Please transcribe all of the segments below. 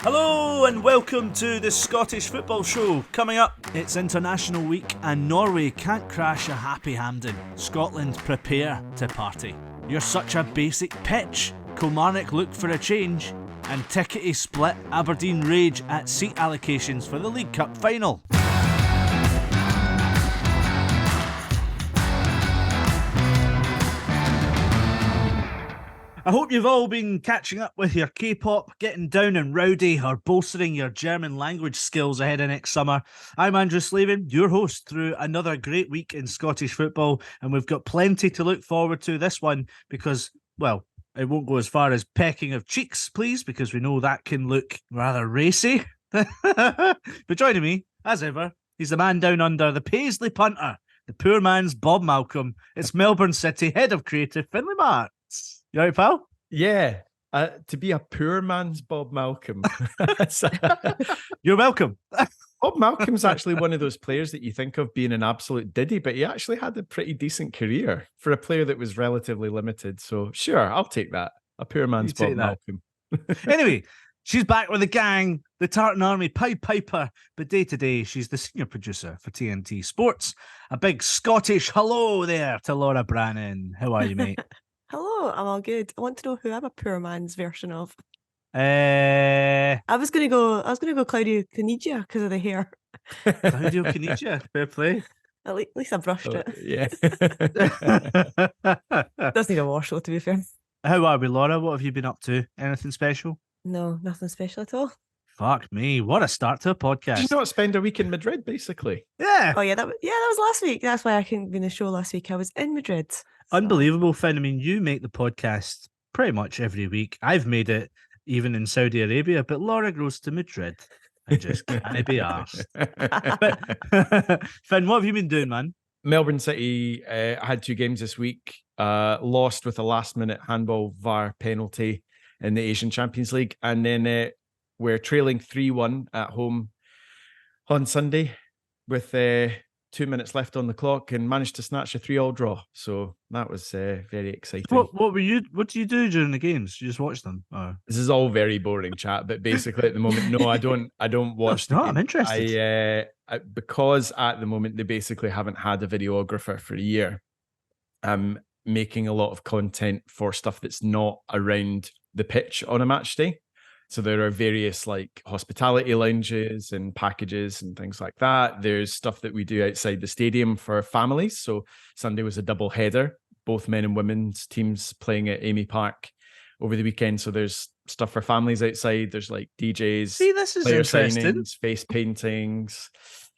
Hello and welcome to the Scottish Football Show. Coming up, it's International Week and Norway can't crash a happy Hampden. Scotland prepare to party. You're such a basic pitch. Kilmarnock look for a change. And tickety split, Aberdeen rage at seat allocations for the League Cup final. I hope you've all been catching up with your K-pop, getting down and rowdy, or bolstering your German language skills ahead of next summer. I'm Andrew Slaven, your host through another great week in Scottish football, and we've got plenty to look forward to this one because, well, it won't go as far as pecking of cheeks, please, because we know that can look rather racy. But joining me, as ever, he's the man down under, the Paisley punter, the poor man's Bob Malcolm. It's Melbourne City head of creative, Findlay Marks. You all right, pal? Yeah. To be a poor man's Bob Malcolm. You're welcome. Bob Malcolm's actually one of those players that you think of being an absolute diddy, but he actually had a pretty decent career for a player that was relatively limited. So sure, I'll take that. A poor man's Bob Malcolm. Anyway, she's back with the gang, the Tartan Army Pied Piper, but day to day, she's the senior producer for TNT Sports. A big Scottish hello there to Laura Brannan. How are you, mate? Hello, I'm all good. I want to know who I'm a poor man's version of. I was gonna go Claudio Canigia because of the hair. Claudio Canigia, fair play. At least I brushed it. Yeah. Doesn't need a wash though, to be fair. How are we, Laura? What have you been up to? Anything special? No, nothing special at all. Fuck me, what a start to a podcast. Did you not spend a week in Madrid, basically? Yeah. Oh yeah, that was last week. That's why I couldn't be in the show last week. I was in Madrid. So. Unbelievable, Finn. I mean, you make the podcast pretty much every week. I've made it even in Saudi Arabia, but Laura goes to Madrid. I just can't be arsed. But, Finn, what have you been doing, man? Melbourne City had 2 games this week. Lost with a last-minute handball VAR penalty in the Asian Champions League. And then we're trailing 3-1 at home on Sunday with 2 minutes left on the clock and managed to snatch a 3-3 draw. So that was very exciting. What do you do during the games? You just watch them? Oh. This is all very boring chat, but basically at the moment, no, I don't watch. No, I'm interested. Because at the moment they basically haven't had a videographer for a year. I'm making a lot of content for stuff that's not around the pitch on a match day. So there are various like hospitality lounges and packages and things like that. There's stuff that we do outside the stadium for families. So Sunday was a double header, both men and women's teams playing at Amy Park over the weekend. So there's stuff for families outside. There's like DJs, see, this is player interesting. signings, face paintings,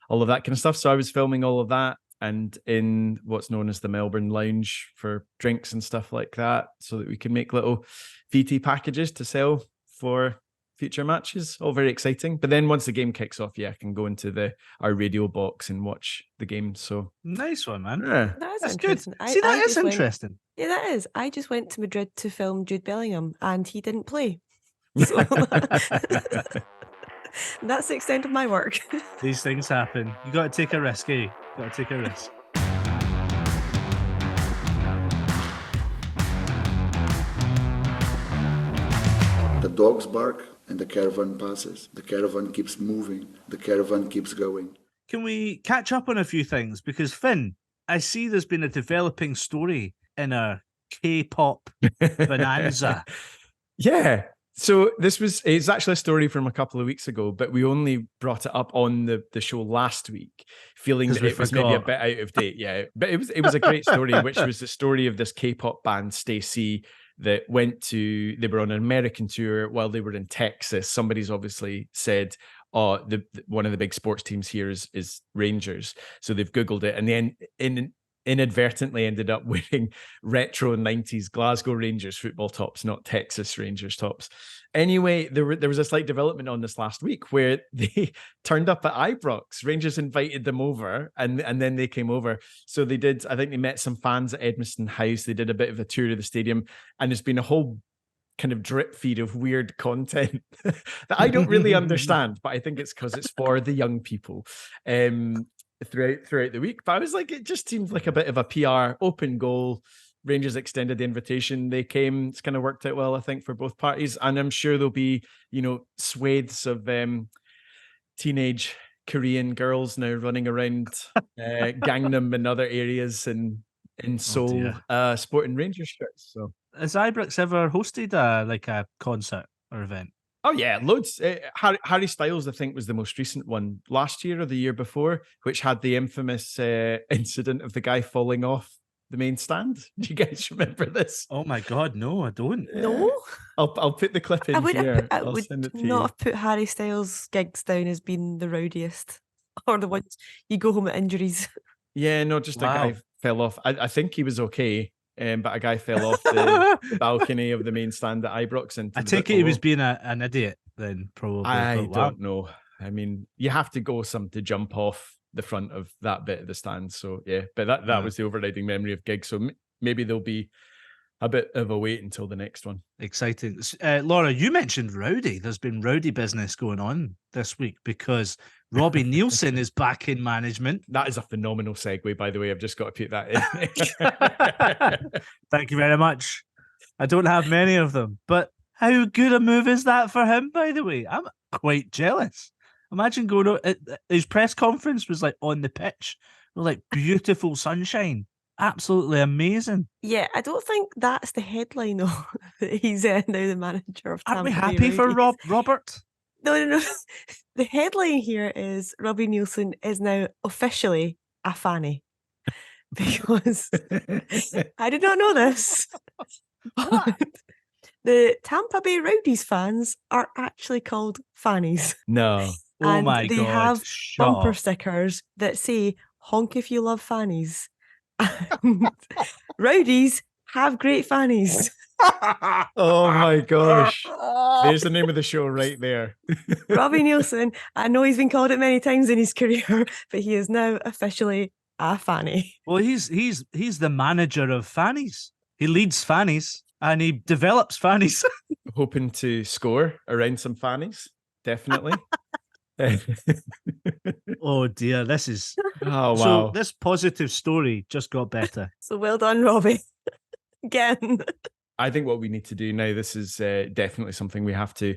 all of that kind of stuff. So I was filming all of that and in what's known as the Melbourne Lounge for drinks and stuff like that, so that we can make little VT packages to sell for future matches. All very exciting. But then once the game kicks off, I can go into our radio box and watch the game. So nice one, man. Yeah. That's good. interesting. See, that is interesting. Yeah, that is. I just went to Madrid to film Jude Bellingham and he didn't play. So that's the extent of my work. These things happen. You got to take a risk, eh? Got to take a risk. The dogs bark and the caravan passes. The caravan keeps moving. The caravan keeps going. Can we catch up on a few things? Because, Finn, I see there's been a developing story in a K-pop bonanza. Yeah. So it's actually a story from a couple of weeks ago, but we only brought it up on the show last week, feeling that it was maybe a bit out of date. Yeah. But it was a great story, which was the story of this K-pop band, Stacey, that they were on an American tour while they were in Texas. Somebody's obviously said, oh, one of the big sports teams here is Rangers. So they've Googled it and then inadvertently ended up wearing retro 90s Glasgow Rangers football tops, not Texas Rangers tops. Anyway, there was a slight development on this last week where they turned up at Ibrox. Rangers invited them over and then they came over. So they did, I think they met some fans at Edmiston House. They did a bit of a tour of the stadium and there's been a whole kind of drip feed of weird content that I don't really understand, but I think it's because it's for the young people. Throughout the week, but I was like, it just seemed like a bit of a PR open goal Rangers extended the invitation, they came. It's kind of worked out well, I think, for both parties. And I'm sure there'll be, swathes of teenage Korean girls now running around Gangnam and other areas in Seoul, sporting Rangers shirts. So, has Ibrox ever hosted a concert or event? Oh yeah, loads. Harry Styles, I think, was the most recent one last year or the year before, which had the infamous incident of the guy falling off the main stand. Do you guys remember this? Oh my God, no, I don't. No, I'll put the clip in here. I I'll would send it to not you. have put Harry Styles' gigs down as being the rowdiest or the ones you go home with injuries. Yeah, no, just Wow. a guy fell off. I think he was okay, but a guy fell off the balcony of the main stand at Ibrox. I take it he was being an idiot then, probably. I don't know. I mean, you have to go some to jump off the front of that bit of the stand. So yeah, but that was the overriding memory of gigs. So maybe there'll be a bit of a wait until the next one. Exciting. Laura, you mentioned rowdy. There's been rowdy business going on this week because Robbie Neilson is back in management. That is a phenomenal segue, by the way. I've just got to put that in. Thank you very much. I don't have many of them, but how good a move is that for him, by the way? I'm quite jealous. Imagine going out, his press conference was like on the pitch with like beautiful sunshine. Absolutely amazing. Yeah, I don't think that's the headline though. That he's now the manager of Tampa Aren't we Bay happy for Rowdies. Robert? No. The headline here is Robbie Neilson is now officially a Fanny. Because I did not know this. But the Tampa Bay Rowdies fans are actually called Fannies. No. Oh And my they God. have Shut bumper up. stickers that say honk if you love fannies. And rowdies have great fannies. Oh my gosh. There's the name of the show right there. Robbie Neilson, I know he's been called it many times in his career, but he is now officially a Fanny. Well, he's the manager of Fannies. He leads Fannies and he develops Fannies. Hoping to score around some Fannies, definitely. Oh dear, this is Oh wow. so. This positive story just got better. So well done, Robbie. Again. I think what we need to do now, this is definitely something we have to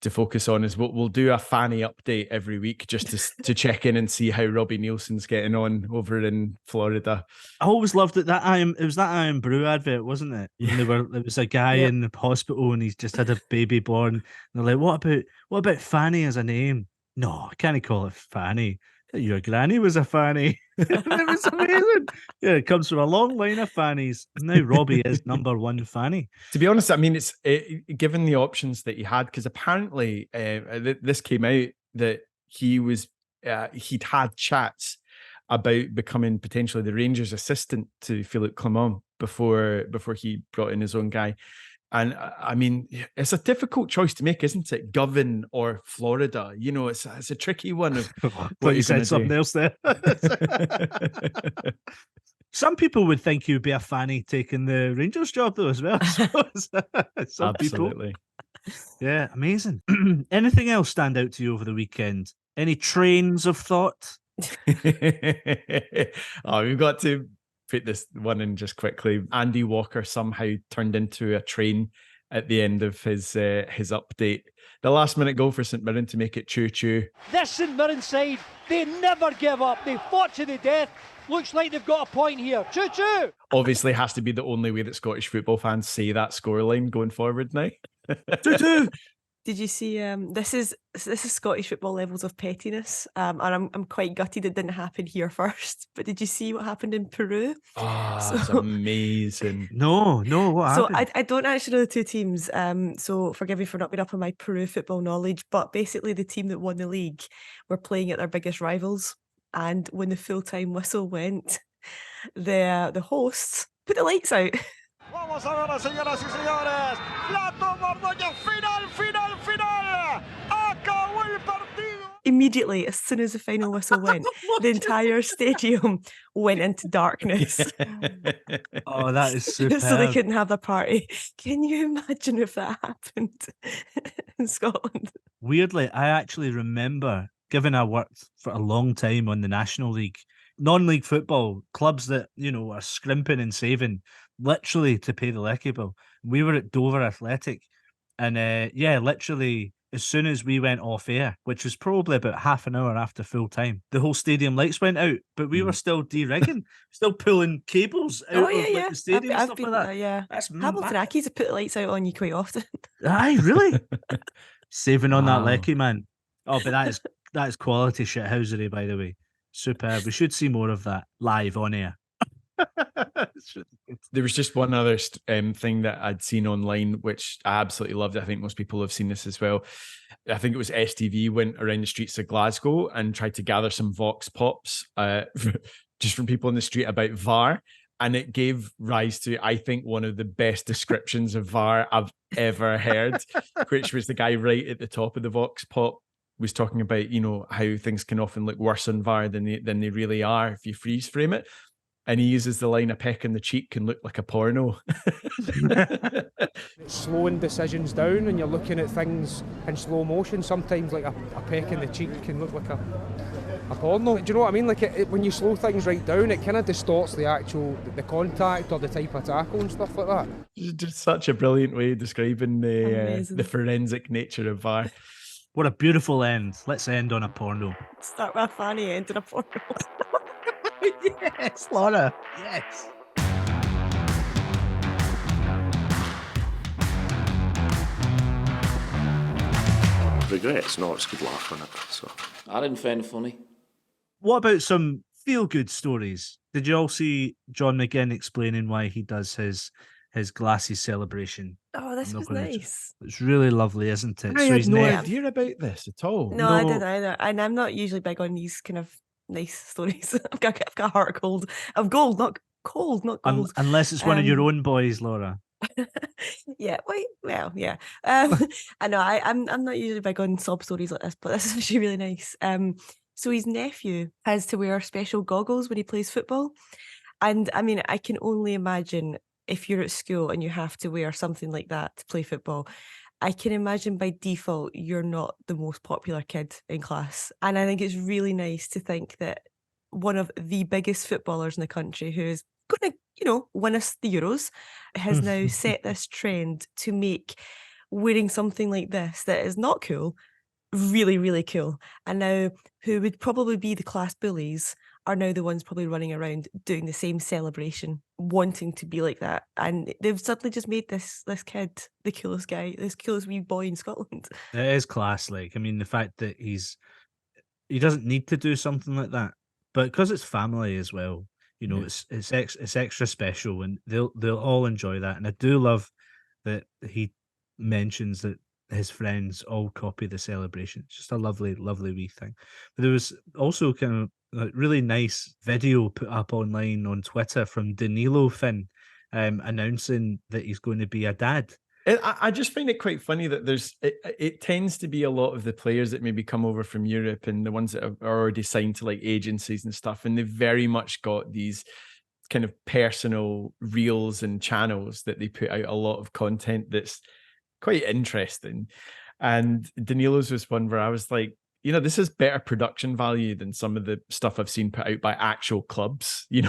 focus on, is we'll do a Fanny update every week just to check in and see how Robbie Neilson's getting on over in Florida. I always loved it. It was that Iron Brew advert, wasn't it? Yeah. When there was a guy in the hospital and he's just had a baby born. And they're like, what about Fanny as a name? No, I can't call it Fanny. Your granny was a Fanny. It was amazing. Yeah, it comes from a long line of Fannies. Now Robbie is number one Fanny. To be honest, I mean, it's given the options that he had, because apparently this came out that he'd had chats about becoming potentially the Rangers assistant to Philippe Clement before he brought in his own guy. And I mean, it's a difficult choice to make, isn't it? Govan or Florida? You know, it's a tricky one. Of But you said something else there. Some people would think you'd be a Fanny taking the Rangers job, though, as well. Some Absolutely. people. Yeah, amazing. Anything else stand out to you over the weekend? Any trains of thought? Oh, we've got to put this one in just quickly. Andy Walker somehow turned into a train at the end of his update. The last minute goal for St Mirren to make it 2-2. This St Mirren side, they never give up. They fought to the death. Looks like they've got a point here. 2-2. Obviously has to be the only way that Scottish football fans say that scoreline going forward now. 2-2. Did you see? This is Scottish football levels of pettiness, and I'm quite gutted it didn't happen here first. But did you see what happened in Peru? Oh, that's amazing. No, what So happened? I don't actually know the two teams. So forgive me for not being up on my Peru football knowledge. But basically, the team that won the league were playing at their biggest rivals, and when the full-time whistle went, the hosts put the lights out. Vamos a ver, señoras y señores. La toma Ordóñez. Final. Acabó el partido. Immediately, as soon as the final whistle went, the entire stadium went into darkness. Oh, that is superb. So they couldn't have their party. Can you imagine if that happened in Scotland? Weirdly, I actually remember, given I worked for a long time on the National League, non-league football, clubs that, are scrimping and saving, literally to pay the lecky bill. We were at Dover Athletic, and literally as soon as we went off air, which was probably about half an hour after full time, the whole stadium lights went out, but we were still de-rigging, still pulling cables out of the stadium and stuff like that. Yeah. That's Hamilton Accies have put the lights out on you quite often. Aye, really? Saving on that Wow. lecky, man. Oh, but that is quality shithousery, by the way. Superb. We should see more of that live on air. There was just one other thing that I'd seen online, which I absolutely loved. I think most people have seen this as well. I think it was STV went around the streets of Glasgow and tried to gather some vox pops just from people in the street about VAR. And it gave rise to, I think, one of the best descriptions of VAR I've ever heard, which was the guy right at the top of the vox pop was talking about, how things can often look worse on VAR than they really are if you freeze frame it. And he uses the line, a peck in the cheek can look like a porno. It's slowing decisions down and you're looking at things in slow motion. Sometimes like a peck in the cheek can look like a porno. Do you know what I mean? Like when you slow things right down, it kind of distorts the contact or the type of tackle and stuff like that. Just such a brilliant way of describing the forensic nature of VAR. What a beautiful end. Let's end on a porno. Start with a Fanny, end on a porno. Yes, Laura. Yes. Regrets? No, it's good laugh on it. So I didn't find it funny. What about some feel-good stories? Did you all see John McGinn explaining why he does his glasses celebration? Oh, this was nice. It's really lovely, isn't it? I had no idea about this at all. No, I didn't either. And I'm not usually big on these kind of nice stories. I've got a heart of gold. Of gold, not cold, not gold. Unless it's one of your own boys, Laura. Yeah, yeah. I know I'm not usually big on sob stories like this, but this is actually really nice. So his nephew has to wear special goggles when he plays football. And I mean, I can only imagine if you're at school and you have to wear something like that to play football. I can imagine by default you're not the most popular kid in class. And I think it's really nice to think that one of the biggest footballers in the country who is going to, win us the Euros has now set this trend to make wearing something like this that is not cool, really, really cool. And now who would probably be the class bullies are now the ones probably running around doing the same celebration, wanting to be like that. And they've suddenly just made this kid the coolest guy, this coolest wee boy in Scotland. It is class. Like, I mean, the fact that he doesn't need to do something like that, but because it's family as well, it's extra special, and they'll all enjoy that. And I do love that he mentions that his friends all copy the celebration. It's just a lovely, lovely wee thing. But there was also kind of a really nice video put up online on Twitter from Danilo Finn, announcing that he's going to be a dad. I just find it quite funny that it tends to be a lot of the players that maybe come over from Europe and the ones that are already signed to like agencies and stuff, and they've very much got these kind of personal reels and channels that they put out a lot of content that's quite interesting. And Danilo's was one where I was like, this is better production value than some of the stuff I've seen put out by actual clubs. I'm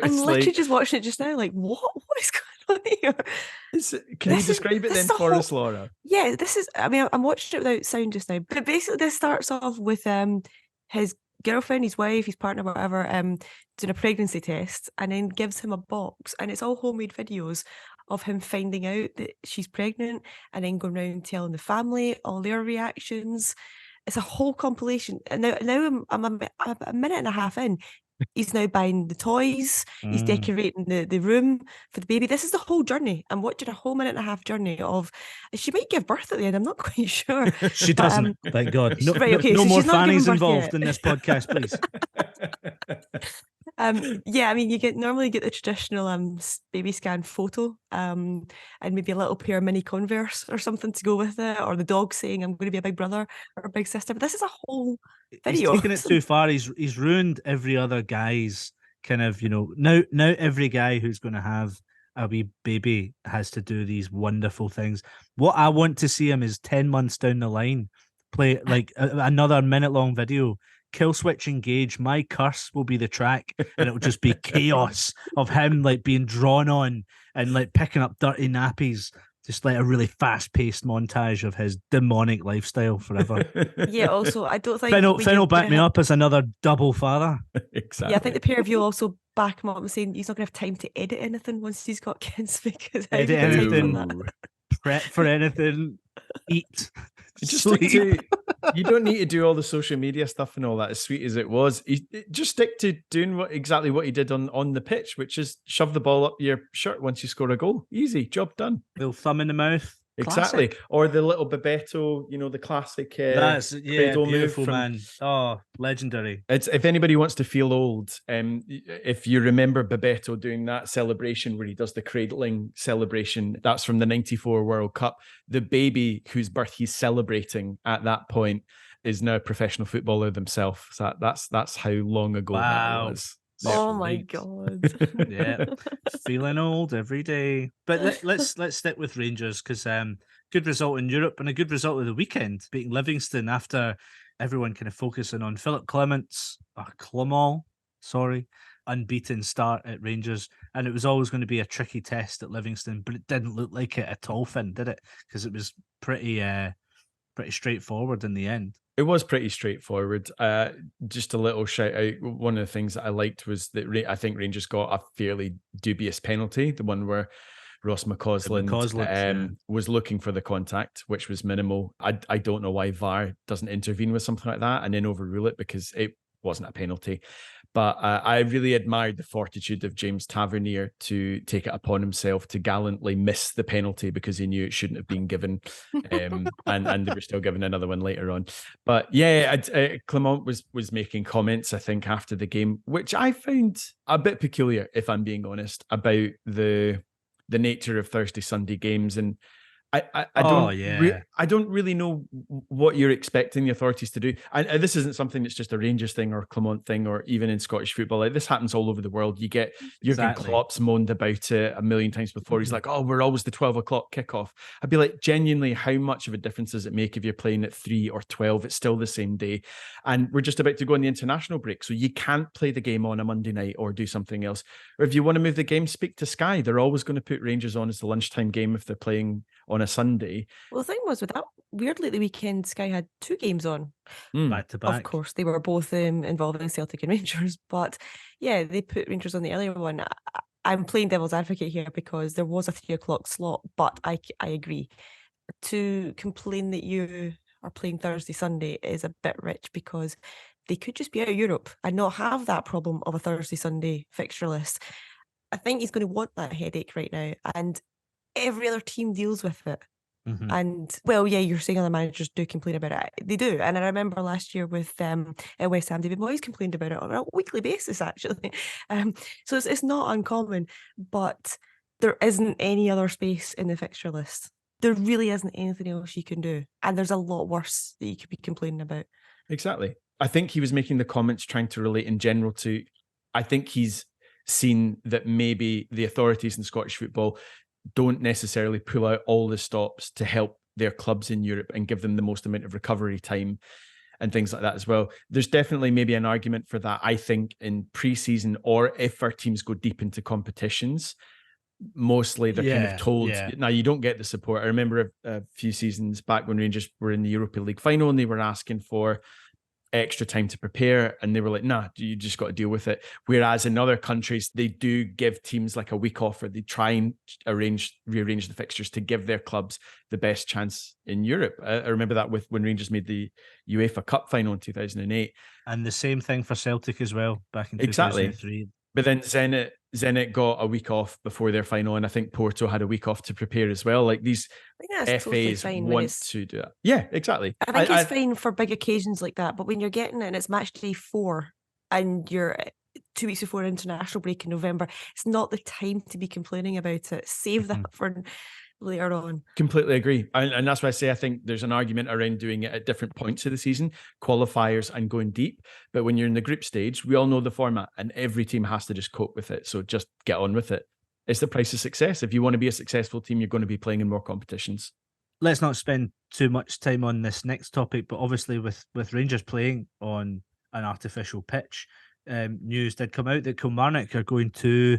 literally just watching it just now, like, what is going on here? Can you describe it then for us, Laura? Yeah, I'm watching it without sound just now. But basically this starts off with his girlfriend, his wife, his partner, whatever, doing a pregnancy test, and then gives him a box, and it's all homemade videos of him finding out that she's pregnant, and then going around telling the family all their reactions. It's a whole compilation. And now I'm a minute and a half in. He's now buying the toys. He's decorating the room for the baby. This is the whole journey. I'm watching a whole minute and a half journey of. She might give birth at the end. I'm not quite sure. She doesn't. Thank God. No, right, okay, no so more she's not Fannies giving birth involved yet. in this podcast, please. Yeah, I mean, you normally get the traditional baby scan photo, and maybe a little pair of mini Converse or something to go with it, or the dog saying I'm going to be a big brother or a big sister. But this is a whole video. He's taken it too far. He's ruined every other guy's kind of, now every guy who's going to have a wee baby has to do these wonderful things. What I want to see him is 10 months down the line play like another minute-long video kill switch engage, my curse will be the track, and it will just be chaos of him like being drawn on and like picking up dirty nappies. Just like a really fast-paced montage of his demonic lifestyle forever. Yeah, also, I don't think... Finn will back me up as another double father. Exactly. Yeah, I think the pair of you will also back him up and saying he's not going to have time to edit anything once he's got kids, because how Edit do you get time for anything. that? Prep for anything, eat, Just sleep. you don't need to do all the social media stuff and all that, as sweet as it was. Just stick to doing exactly what he did on the pitch, which is shove the ball up your shirt once you score a goal. Easy, job done. Little thumb in the mouth. Exactly. Classic. Or the little Bebeto, the classic That's cradle beautiful, move man. Oh, legendary. It's, if anybody wants to feel old, if you remember Bebeto doing that celebration where he does the cradling celebration, that's from the 94 World Cup. The baby whose birth he's celebrating at that point is now a professional footballer themselves. So that's how long ago that was. Oh my God. Yeah, feeling old every day. But let's stick with Rangers, because good result in Europe and a good result of the weekend, beating Livingston after everyone kind of focusing on Philip Clement's unbeaten start at Rangers. And it was always going to be a tricky test at Livingston, but it didn't look like it at all, Finn, did it? Because it was pretty straightforward in the end. It was pretty straightforward. Just a little shout out. One of the things that I liked was that I think Rangers got a fairly dubious penalty, the one where Ross McCausland was looking for the contact, which was minimal. I don't know why VAR doesn't intervene with something like that and then overrule it, because it wasn't a penalty. But I really admired the fortitude of James Tavernier to take it upon himself to gallantly miss the penalty because he knew it shouldn't have been given. And they were still given another one later on. But yeah, Clement was making comments, I think, after the game, which I found a bit peculiar, if I'm being honest, about the nature of Thursday, Sunday games. And I don't really know what you're expecting the authorities to do. And this isn't something that's just a Rangers thing or a Clement thing, or even in Scottish football. Like, this happens all over the world. You get Jurgen Klopp's moaned about it a million times before. He's like, "Oh, we're always the 12 o'clock kickoff." I'd be like, genuinely, how much of a difference does it make if you're playing at 3 or 12? It's still the same day. And we're just about to go on the international break, so you can't play the game on a Monday night or do something else. Or if you want to move the game, speak to Sky. They're always going to put Rangers on as the lunchtime game if they're playing on a Sunday. Well, the thing was with that, weirdly, the weekend Sky had 2 games on back to back. Of course, they were both involving Celtic and Rangers, but yeah, they put Rangers on the earlier one. I'm playing devil's advocate here because there was a 3 o'clock slot, but I agree. To complain that you are playing Thursday, Sunday is a bit rich, because they could just be out of Europe and not have that problem of a Thursday, Sunday fixture list. I think he's going to want that headache right now, and every other team deals with it. Mm-hmm. And, well, yeah, you're saying other managers do complain about it. They do. And I remember last year with at West Ham, David Moyes complained about it on a weekly basis, actually. So it's not uncommon, but there isn't any other space in the fixture list. There really isn't anything else you can do. And there's a lot worse that you could be complaining about. Exactly. I think he was making the comments trying to relate in general to, I think he's seen that maybe the authorities in Scottish football don't necessarily pull out all the stops to help their clubs in Europe and give them the most amount of recovery time and things like that as well. There's definitely maybe an argument for that, I think, in pre-season, or if our teams go deep into competitions. Mostly they're kind of told, now you don't get the support. I remember a few seasons back when Rangers were in the Europa League final and they were asking for extra time to prepare, and they were like, nah, you just got to deal with it. Whereas in other countries, they do give teams like a week off, or they try and rearrange the fixtures to give their clubs the best chance in Europe. I remember that with when Rangers made the UEFA Cup final in 2008. And the same thing for Celtic as well, back in 2003. But then Zenit got a week off before their final, and I think Porto had a week off to prepare as well. Like, these FAs want to do that. Yeah, exactly. I think it's fine for big occasions like that, but when you're getting it and it's match day 4 and you're 2 weeks before international break in November, it's not the time to be complaining about it. Save that for later on. Completely agree. And that's why I say I think there's an argument around doing it at different points of the season, qualifiers and going deep. But when you're in the group stage, we all know the format and every team has to just cope with it. So just get on with it. It's the price of success. If you want to be a successful team, you're going to be playing in more competitions. Let's not spend too much time on this next topic, but obviously with Rangers playing on an artificial pitch. News did come out that Kilmarnock are going to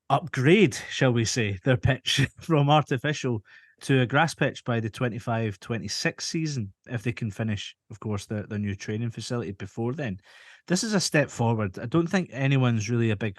upgrade, shall we say, their pitch from artificial to a grass pitch by the 25-26 season, if they can finish, of course, their new training facility before then. This is a step forward. I don't think anyone's really a big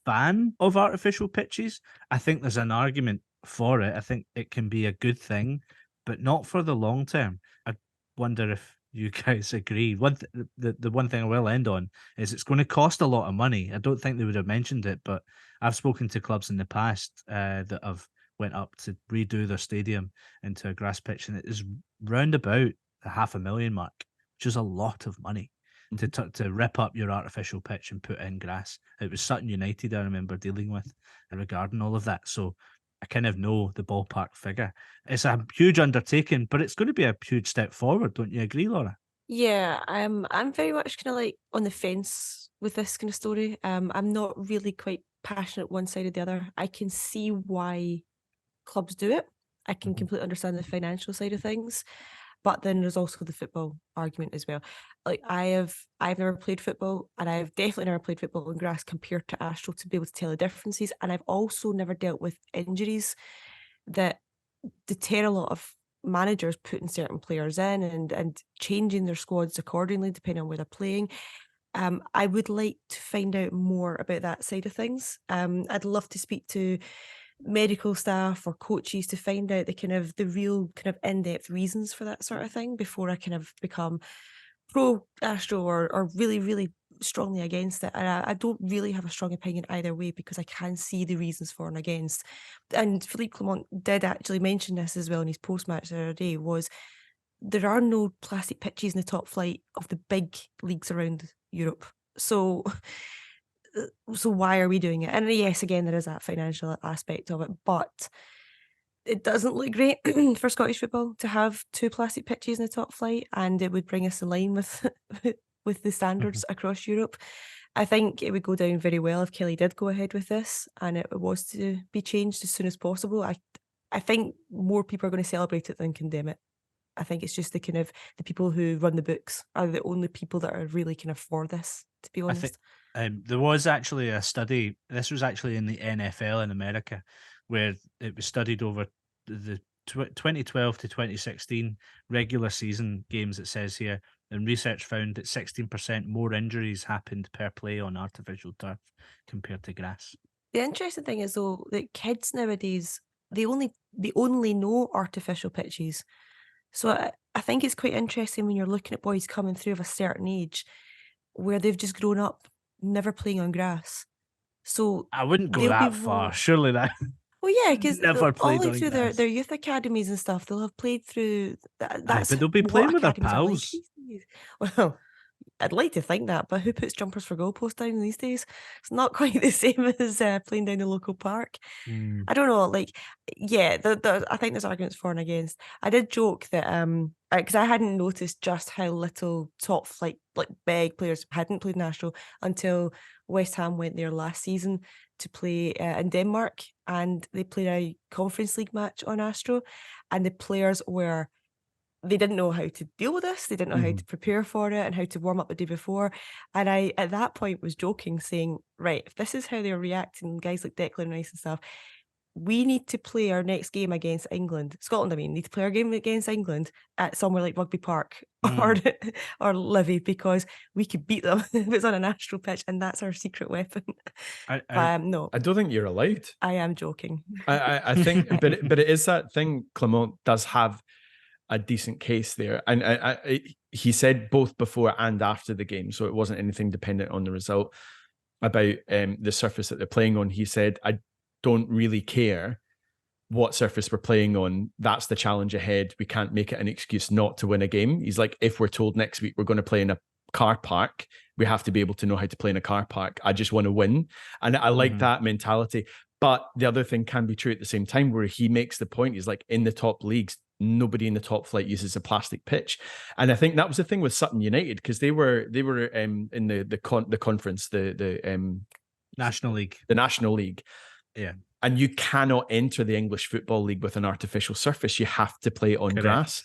fan of artificial pitches. I think there's an argument for it. I think it can be a good thing, but not for the long term. I wonder if you guys agree. The one thing I will end on is it's going to cost a lot of money. I don't think they would have mentioned it, but I've spoken to clubs in the past that have went up to redo their stadium into a grass pitch, and it is round about the $500,000 mark, which is a lot of money to rip up your artificial pitch and put in grass. It was Sutton United I remember dealing with regarding all of that. So I kind of know the ballpark figure. It's a huge undertaking, but it's going to be a huge step forward. Don't you agree, Laura? Yeah, I'm very much kind of like on the fence with this kind of story. I'm not really quite passionate one side or the other. I can see why clubs do it. I can completely understand the financial side of things, but then there's also the football argument as well. Like I've never played football, and I've definitely never played football on grass compared to Astro to be able to tell the differences. And I've also never dealt with injuries that deter a lot of managers putting certain players in and changing their squads accordingly depending on where they're playing. I would like to find out more about that side of things. I'd love to speak to medical staff or coaches to find out the real kind of in-depth reasons for that sort of thing before I kind of become pro Astro or really, really strongly against it. And I don't really have a strong opinion either way because I can see the reasons for and against. And Philippe Clement did actually mention this as well in his post-match the other day, was there are no plastic pitches in the top flight of the big leagues around Europe. So why are we doing it? And yes, again, there is that financial aspect of it, but it doesn't look great for Scottish football to have 2 plastic pitches in the top flight, and it would bring us in line with with the standards across Europe. I think it would go down very well if Kelly did go ahead with this and it was to be changed as soon as possible. I think more people are going to celebrate it than condemn it. I think it's just the people who run the books are the only people that are really kind of for this, to be honest. There was actually a study, this was actually in the NFL in America, where it was studied over the 2012 to 2016 regular season games, it says here, and research found that 16% more injuries happened per play on artificial turf compared to grass. The interesting thing is, though, that kids nowadays, they only know artificial pitches. So I think it's quite interesting when you're looking at boys coming through of a certain age where they've just grown up never playing on grass. So I wouldn't go that far. Surely that. Well, yeah, because never played all on through grass. their youth academies and stuff, they'll have played through. That's but they'll be what playing with their academies are like pals. these days. Well, I'd like to think that, but who puts jumpers for goalposts down these days? It's not quite the same as playing down the local park. I don't know, like, yeah, I think there's arguments for and against. I did joke that, because I hadn't noticed just how little top flight, like big players hadn't played National until West Ham went there last season to play in Denmark, and they played a Conference League match on Astro, and the players they didn't know how to deal with this. They didn't know how to prepare for it and how to warm up the day before. And I, at that point, was joking, saying, right, if this is how they're reacting, guys like Declan Rice and stuff, we need to play our next game against Scotland, need to play our game against England at somewhere like Rugby Park or Livy, because we could beat them if it's on a national pitch, and that's our secret weapon. No. I don't think you're allowed. I am joking. I think, but it is that thing. Clement does have a decent case there, and he said both before and after the game, so it wasn't anything dependent on the result about the surface that they're playing on. He said, I don't really care what surface we're playing on. That's the challenge ahead. We can't make it an excuse not to win a game. He's like, if we're told next week we're going to play in a car park, we have to be able to know how to play in a car park. I just want to win. And I like that mentality. But the other thing can be true at the same time, where he makes the point, he's like, in the top leagues, nobody in the top flight uses a plastic pitch. And I think that was the thing with Sutton United, because they were in the conference, the National League. The National League. Yeah. And you cannot enter the English Football League with an artificial surface. You have to play on grass.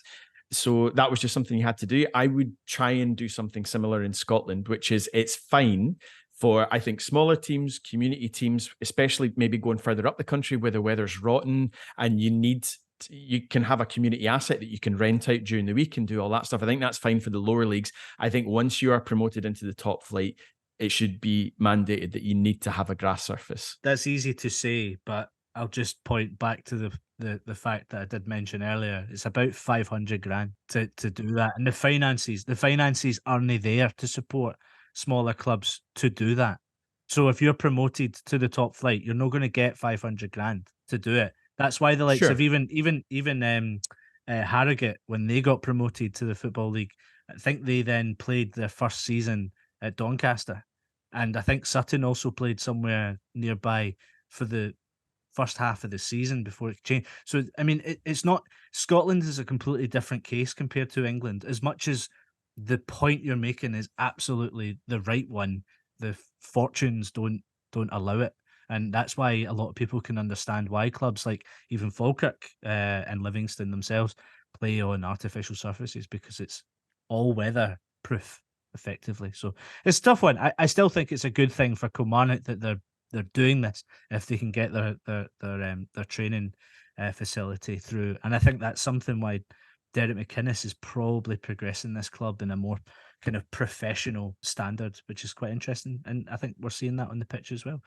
So that was just something you had to do. I would try and do something similar in Scotland, which is it's fine for, I think, smaller teams, community teams, especially maybe going further up the country where the weather's rotten and you can have a community asset that you can rent out during the week and do all that stuff. I think that's fine for the lower leagues. I think once you are promoted into the top flight, it should be mandated that you need to have a grass surface. That's easy to say, but I'll just point back to the fact that I did mention earlier. It's about 500 grand to do that. And the finances aren't there to support smaller clubs to do that. So if you're promoted to the top flight, you're not going to get 500 grand to do it. That's why the likes of even Harrogate, when they got promoted to the Football League, I think they then played their first season at Doncaster. And I think Sutton also played somewhere nearby for the first half of the season before it changed. So, I mean, it's not... Scotland is a completely different case compared to England. As much as the point you're making is absolutely the right one, the fortunes don't allow it. And that's why a lot of people can understand why clubs like even Falkirk and Livingston themselves play on artificial surfaces, because it's all weather proof effectively. So it's a tough one. I still think it's a good thing for Kilmarnock that they're doing this if they can get their training facility through. And I think that's something why Derek McInnes is probably progressing this club in a more kind of professional standard, which is quite interesting. And I think we're seeing that on the pitch as well.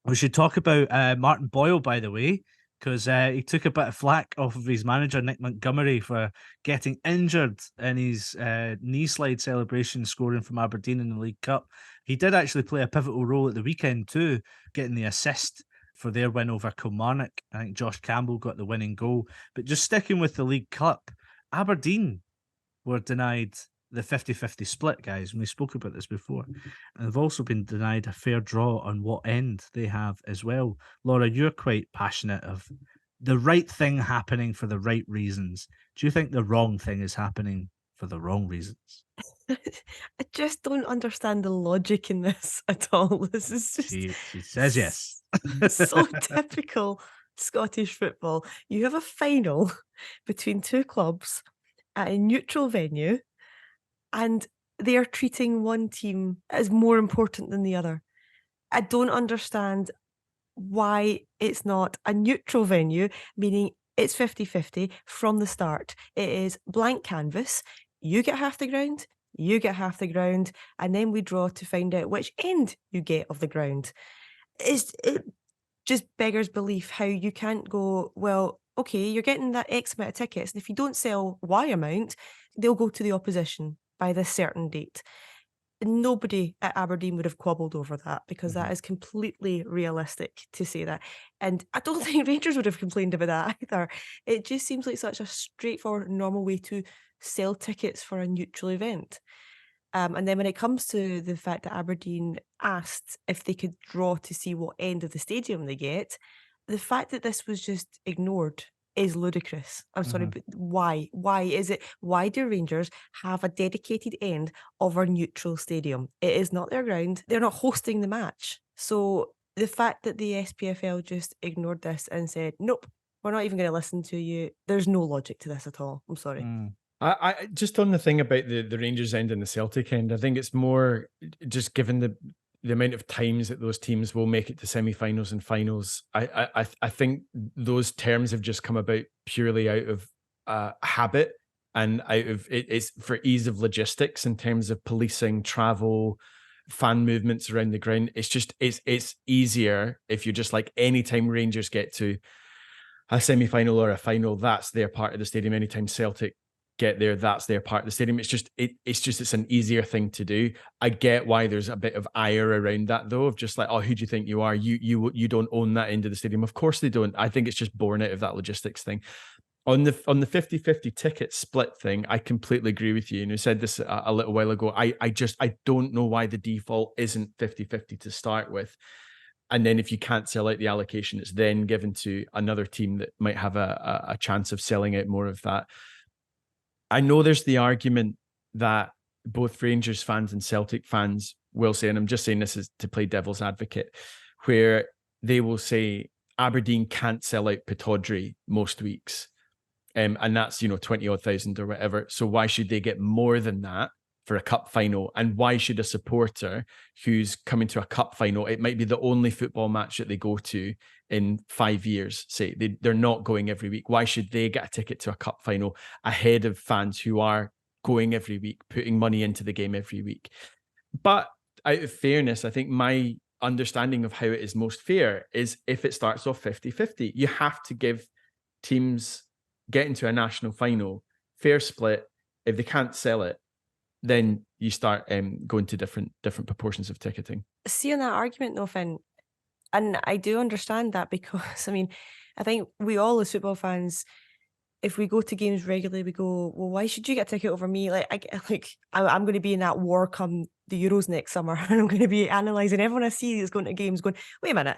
We should talk about Martin Boyle, by the way, because he took a bit of flack off of his manager, Nick Montgomery, for getting injured in his knee slide celebration, scoring from Aberdeen in the League Cup. He did actually play a pivotal role at the weekend too, getting the assist for their win over Kilmarnock. I think Josh Campbell got the winning goal. But just sticking with the League Cup, Aberdeen were denied the 50-50 split, guys, and we spoke about this before. And they've also been denied a fair draw on what end they have as well. Laura, you're quite passionate of the right thing happening for the right reasons. Do you think the wrong thing is happening for the wrong reasons? I just don't understand the logic in this at all. This is just... She says yes. So typical Scottish football. You have a final between two clubs at a neutral venue, and they are treating one team as more important than the other. I don't understand why it's not a neutral venue, meaning it's 50-50 from the start. It is blank canvas. You get half the ground, you get half the ground, and then we draw to find out which end you get of the ground. It just beggars belief how you can't go, well, okay, you're getting that X amount of tickets, and if you don't sell Y amount, they'll go to the opposition by this certain date. Nobody at Aberdeen would have quabbled over that, because that is completely realistic to say that. And I don't think Rangers would have complained about that either. It just seems like such a straightforward, normal way to sell tickets for a neutral event. And then when it comes to the fact that Aberdeen asked if they could draw to see what end of the stadium they get, the fact that this was just ignored is ludicrous. I'm sorry, but why? Why is it? Why do Rangers have a dedicated end of our neutral stadium? It is not their ground. They're not hosting the match. So the fact that the SPFL just ignored this and said, nope, we're not even going to listen to you, there's no logic to this at all. I'm sorry. I just on the thing about the Rangers end and the Celtic end, I think it's more just given the amount of times that those teams will make it to semi-finals and finals. I think those terms have just come about purely out of habit and out of it's for ease of logistics in terms of policing, travel, fan movements around the ground. It's just it's easier if you're just like, anytime Rangers get to a semi-final or a final, that's their part of the stadium. Anytime Celtic get there, that's their part of the stadium. It's an easier thing to do. I get why there's a bit of ire around that though, of just like, oh, who do you think you are? You don't own that end of the stadium. Of course they don't. I think it's just born out of that logistics thing. On the 50-50 ticket split thing, I completely agree with you. And you said this a little while ago. I don't know why the default isn't 50-50 to start with. And then if you can't sell out the allocation, it's then given to another team that might have a chance of selling out more of that. I know there's the argument that both Rangers fans and Celtic fans will say, and I'm just saying this is to play devil's advocate, where they will say Aberdeen can't sell out Pittodrie most weeks. And that's, 20 odd thousand or whatever. So why should they get more than that for a cup final? And why should a supporter who's coming to a cup final, it might be the only football match that they go to in 5 years, say they're not going every week. Why should they get a ticket to a cup final ahead of fans who are going every week, putting money into the game every week? But out of fairness, I think my understanding of how it is most fair is if it starts off 50-50, you have to give teams getting to a national final fair split. If they can't sell it, then you start going to different proportions of ticketing. See, on that argument though, Finn, and I do understand that, because I think we all as football fans, if we go to games regularly, we go, well, why should you get a ticket over me? I'm going to be in that war come the Euros next summer, and I'm going to be analysing everyone I see that's going to games going, wait a minute,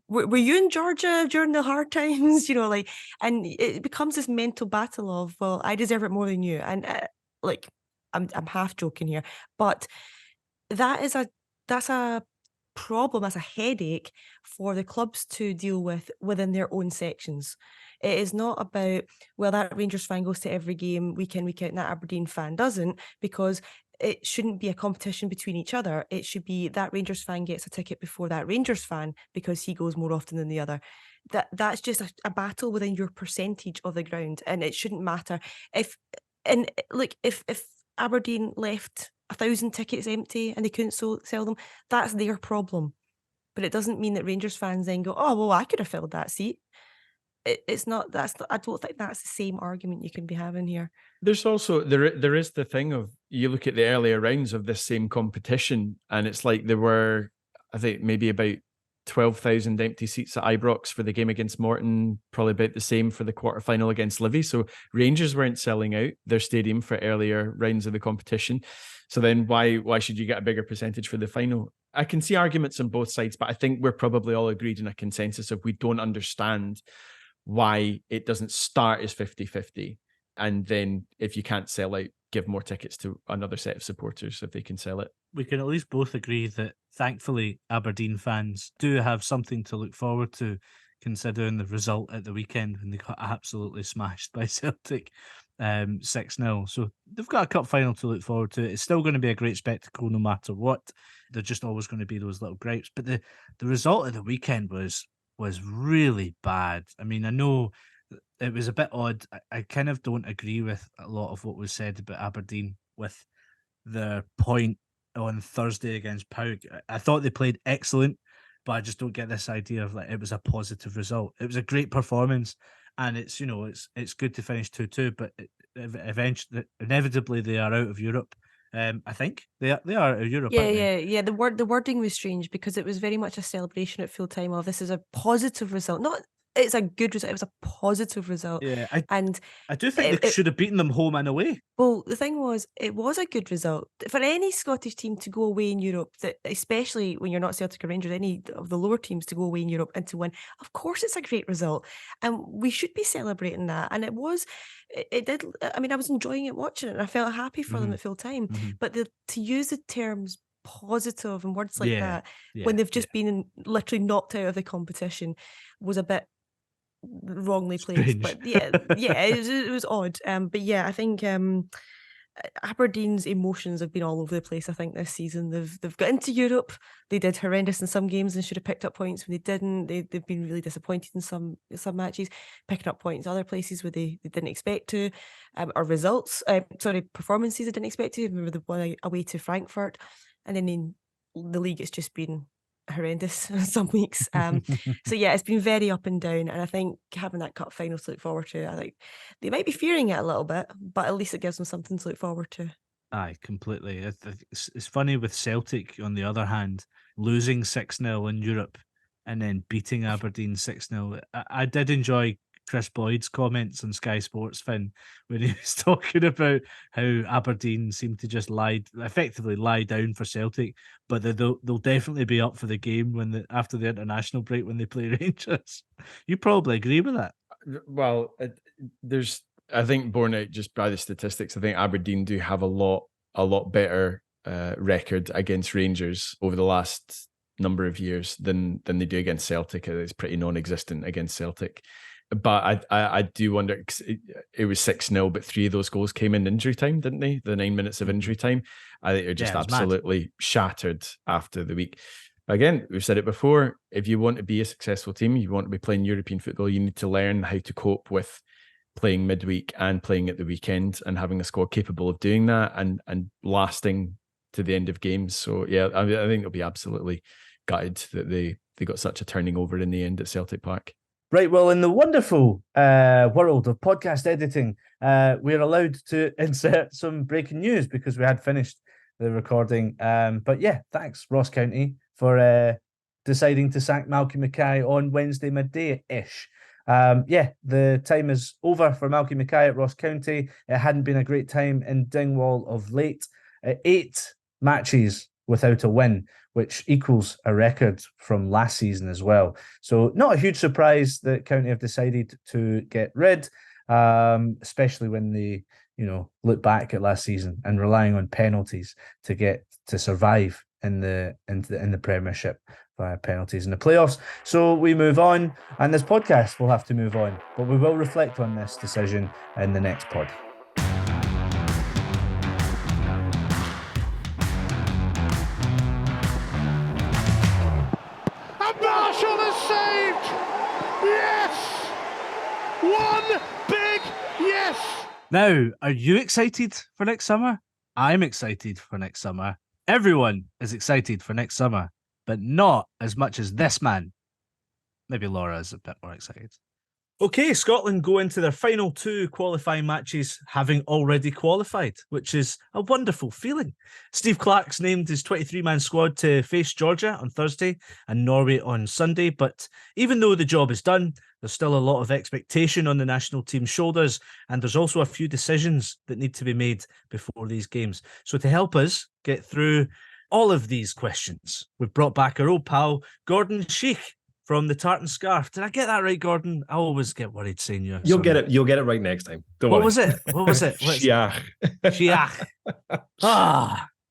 were you in Georgia during the hard times? And it becomes this mental battle of, well, I deserve it more than you. And I'm half joking here, but that's a problem, that's a headache for the clubs to deal with within their own sections. It is not about, well, that Rangers fan goes to every game week in, week out, and that Aberdeen fan doesn't, because it shouldn't be a competition between each other. It should be that Rangers fan gets a ticket before that Rangers fan because he goes more often than the other. That's just a battle within your percentage of the ground, and it shouldn't matter if Aberdeen left 1,000 tickets empty and they couldn't sell them. That's their problem, but it doesn't mean that Rangers fans then go, oh well, I could have filled that seat. It's not. I don't think that's the same argument you can be having here. There's also there is the thing of, you look at the earlier rounds of this same competition, and it's like there were, I think, maybe about 12,000 empty seats at Ibrox for the game against Morton, probably about the same for the quarterfinal against Livy. So Rangers weren't selling out their stadium for earlier rounds of the competition. So then why should you get a bigger percentage for the final? I can see arguments on both sides, but I think we're probably all agreed in a consensus of we don't understand why it doesn't start as 50-50. And then if you can't sell out, give more tickets to another set of supporters if they can sell it. We can at least both agree that thankfully Aberdeen fans do have something to look forward to, considering the result at the weekend when they got absolutely smashed by Celtic 6-0. So they've got a cup final to look forward to. It's still going to be a great spectacle no matter what. They're just always going to be those little gripes. But the result of the weekend was really bad. I mean, I know it was a bit odd. I kind of don't agree with a lot of what was said about Aberdeen with the point on Thursday against Pauk. I thought they played excellent, but I just don't get this idea of it was a positive result. It was a great performance, and it's good to finish 2-2, but eventually, inevitably, they are out of Europe. I think they are out of Europe. Yeah. The wording was strange because it was very much a celebration at full time of this is a positive result. Not it's a good result. It was a positive result. Yeah, I do think they should have beaten them home and away. Well, the thing was, it was a good result for any Scottish team to go away in Europe, that especially when you're not Celtic or Rangers, any of the lower teams to go away in Europe and to win. Of course, it's a great result, and we should be celebrating that. And it was, it did. I mean, I was enjoying it, watching it, and I felt happy for them at full time. But to use the terms positive and words like that when they've just been literally knocked out of the competition was a bit wrongly placed. Strange. But it was odd. But yeah, I think Aberdeen's emotions have been all over the place. I think this season they've got into Europe. They did horrendous in some games and should have picked up points when they didn't. They've been really disappointed in some matches, picking up points other places where they didn't expect to, or results. Performances they didn't expect to. Remember the one away to Frankfurt, and then in the league it's just been horrendous some weeks. So yeah, it's been very up and down, and I think having that cup final to look forward to, I think they might be fearing it a little bit, but at least it gives them something to look forward to. Aye, completely. It's funny with Celtic, on the other hand, losing 6-0 in Europe and then beating Aberdeen 6-0. I did enjoy Chris Boyd's comments on Sky Sports, Finn, when he was talking about how Aberdeen seemed to just effectively lie down for Celtic, but they'll definitely be up for the game after the international break when they play Rangers. You probably agree with that. Well, I think, borne out just by the statistics, I think Aberdeen do have a lot better record against Rangers over the last number of years than they do against Celtic. It's pretty non-existent against Celtic. But I do wonder, 'cause it was 6-0, but 3 of those goals came in injury time, didn't they? The 9 minutes of injury time. I think they're just absolutely shattered after the week. Again, we've said it before, if you want to be a successful team, you want to be playing European football, you need to learn how to cope with playing midweek and playing at the weekend and having a squad capable of doing that and lasting to the end of games. So yeah, I think it'll be absolutely gutted that they got such a turning over in the end at Celtic Park. Right, well, in the wonderful world of podcast editing, we're allowed to insert some breaking news because we had finished the recording. But yeah, thanks, Ross County, for deciding to sack Malky Mackay on Wednesday midday-ish. The time is over for Malky Mackay at Ross County. It hadn't been a great time in Dingwall of late. 8 matches without a win, which equals a record from last season as well. So not a huge surprise that County have decided to get rid, especially when they, look back at last season and relying on penalties to survive in the Premiership via penalties in the playoffs. So we move on, and this podcast will have to move on, but we will reflect on this decision in the next pod. Marshall is saved! Yes! One big yes! Now, are you excited for next summer? I'm excited for next summer. Everyone is excited for next summer, but not as much as this man. Maybe Laura is a bit more excited. Okay, Scotland go into their final 2 qualifying matches having already qualified, which is a wonderful feeling. Steve Clarke's named his 23-man squad to face Georgia on Thursday and Norway on Sunday, but even though the job is done, there's still a lot of expectation on the national team's shoulders, and there's also a few decisions that need to be made before these games. So to help us get through all of these questions, we've brought back our old pal, Gordon Sheach, from the Tartan Scarf. Did I get that right, Gordon? I always get worried saying you. You'll get it right next time. Don't worry. What was it? Sheach. Sheach.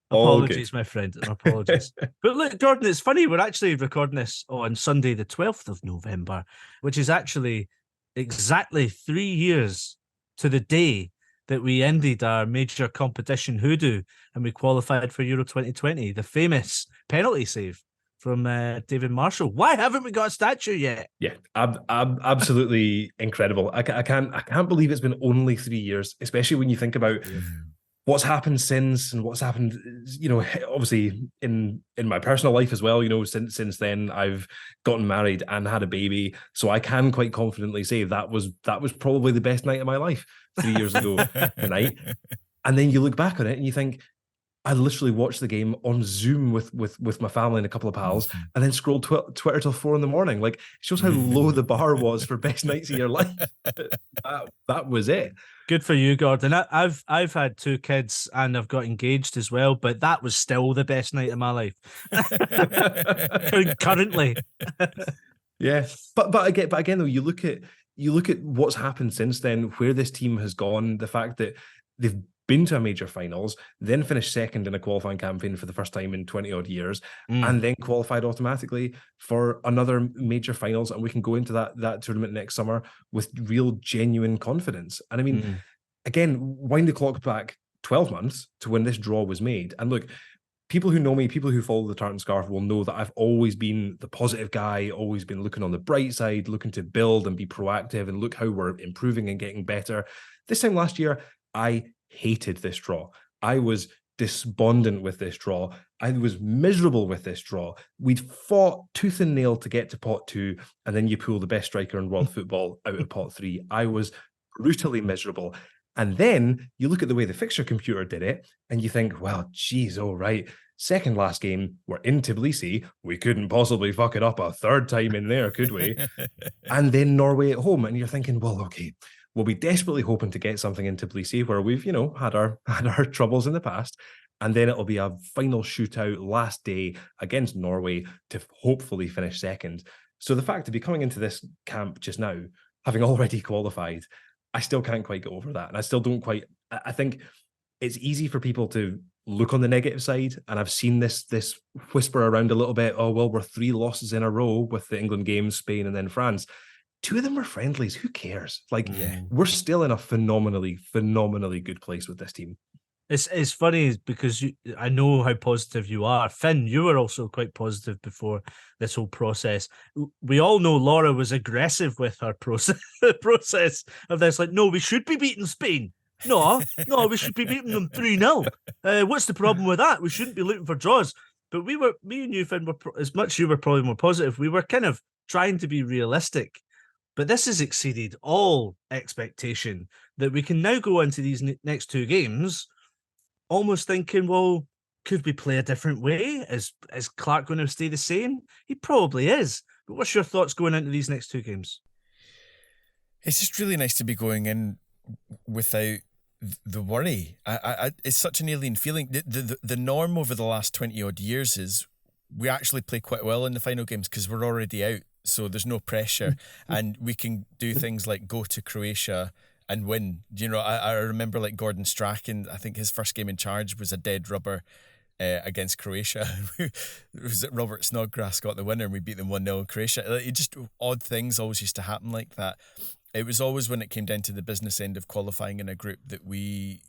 Apologies, my friend. Apologies. But look, Gordon, it's funny. We're actually recording this on Sunday, the 12th of November, which is actually exactly 3 years to the day that we ended our major competition hoodoo and we qualified for Euro 2020, the famous penalty save from David Marshall. Why haven't we got a statue yet? Yeah, absolutely incredible. I can't believe it's been only 3 years, especially when you think about what's happened since and what's happened, obviously in my personal life as well. Since then I've gotten married and had a baby, so I can quite confidently say that was probably the best night of my life 3 years ago tonight. And then you look back on it and you think, I literally watched the game on Zoom with my family and a couple of pals, and then scrolled Twitter till 4 a.m. Like, it shows how low the bar was for best nights of your life. That was it. Good for you, Gordon. I've had 2 kids and I've got engaged as well, but that was still the best night of my life. Currently. Yeah. But again though, you look at what's happened since then, where this team has gone, the fact that they've been to a major finals, then finished second in a qualifying campaign for the first time in 20 odd years, and then qualified automatically for another major finals, and we can go into that tournament next summer with real genuine confidence. And I mean, again, wind the clock back 12 months to when this draw was made, and look, people who know me, people who follow the Tartan Scarf will know that I've always been the positive guy, always been looking on the bright side, looking to build and be proactive and look how we're improving and getting better. This time last year, I hated this draw. I was despondent with this draw. I was miserable with this draw. We'd fought tooth and nail to get to pot 2, and then you pull the best striker in world football out of pot 3. I was brutally miserable. And then you look at the way the fixture computer did it, and you think, well, geez, all right. Second last game, we're in Tbilisi. We couldn't possibly fuck it up a third time in there, could we? And then Norway at home, and you're thinking, well, okay, we'll be desperately hoping to get something in Tbilisi where we've, had our troubles in the past. And then it'll be a final shootout last day against Norway to hopefully finish second. So the fact to be coming into this camp just now, having already qualified, I still can't quite get over that. And I still don't quite, I think it's easy for people to look on the negative side. And I've seen this whisper around a little bit, oh, well, we're 3 losses in a row with the England games, Spain, and then France. 2 of them were friendlies. Who cares? Like, we're still in a phenomenally good place with this team. It's funny because I know how positive you are. Finn, you were also quite positive before this whole process. We all know Laura was aggressive with her process of this. Like, no, we should be beating Spain. No, we should be beating them 3-0. What's the problem with that? We shouldn't be looking for draws. But me and you, Finn, were, as much you were probably more positive, we were kind of trying to be realistic. But this has exceeded all expectation that we can now go into these next 2 games almost thinking, well, could we play a different way? Is Clark going to stay the same? He probably is. But what's your thoughts going into these next 2 games? It's just really nice to be going in without the worry. It's such an alien feeling. The norm over the last 20 odd years is we actually play quite well in the final games because we're already out. So there's no pressure and we can do things like go to Croatia and win. You know, I remember like Gordon Strachan, I think his first game in charge was a dead rubber against Croatia. It was that Robert Snodgrass got the winner and we beat them 1-0 in Croatia. It just odd things always used to happen like that. It was always when it came down to the business end of qualifying in a group that we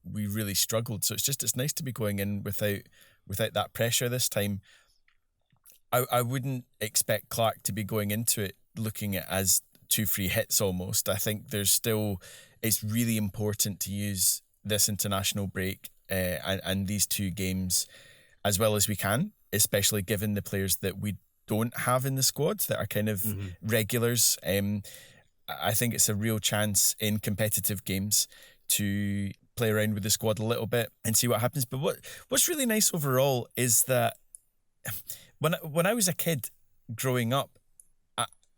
really struggled. So it's nice to be going in without that pressure this time. I wouldn't expect Clark to be going into it looking at as 2 free hits almost. I think it's really important to use this international break and these 2 games as well as we can, especially given the players that we don't have in the squad that are kind of regulars. I think it's a real chance in competitive games to play around with the squad a little bit and see what happens. But what's really nice overall is that when I was a kid growing up,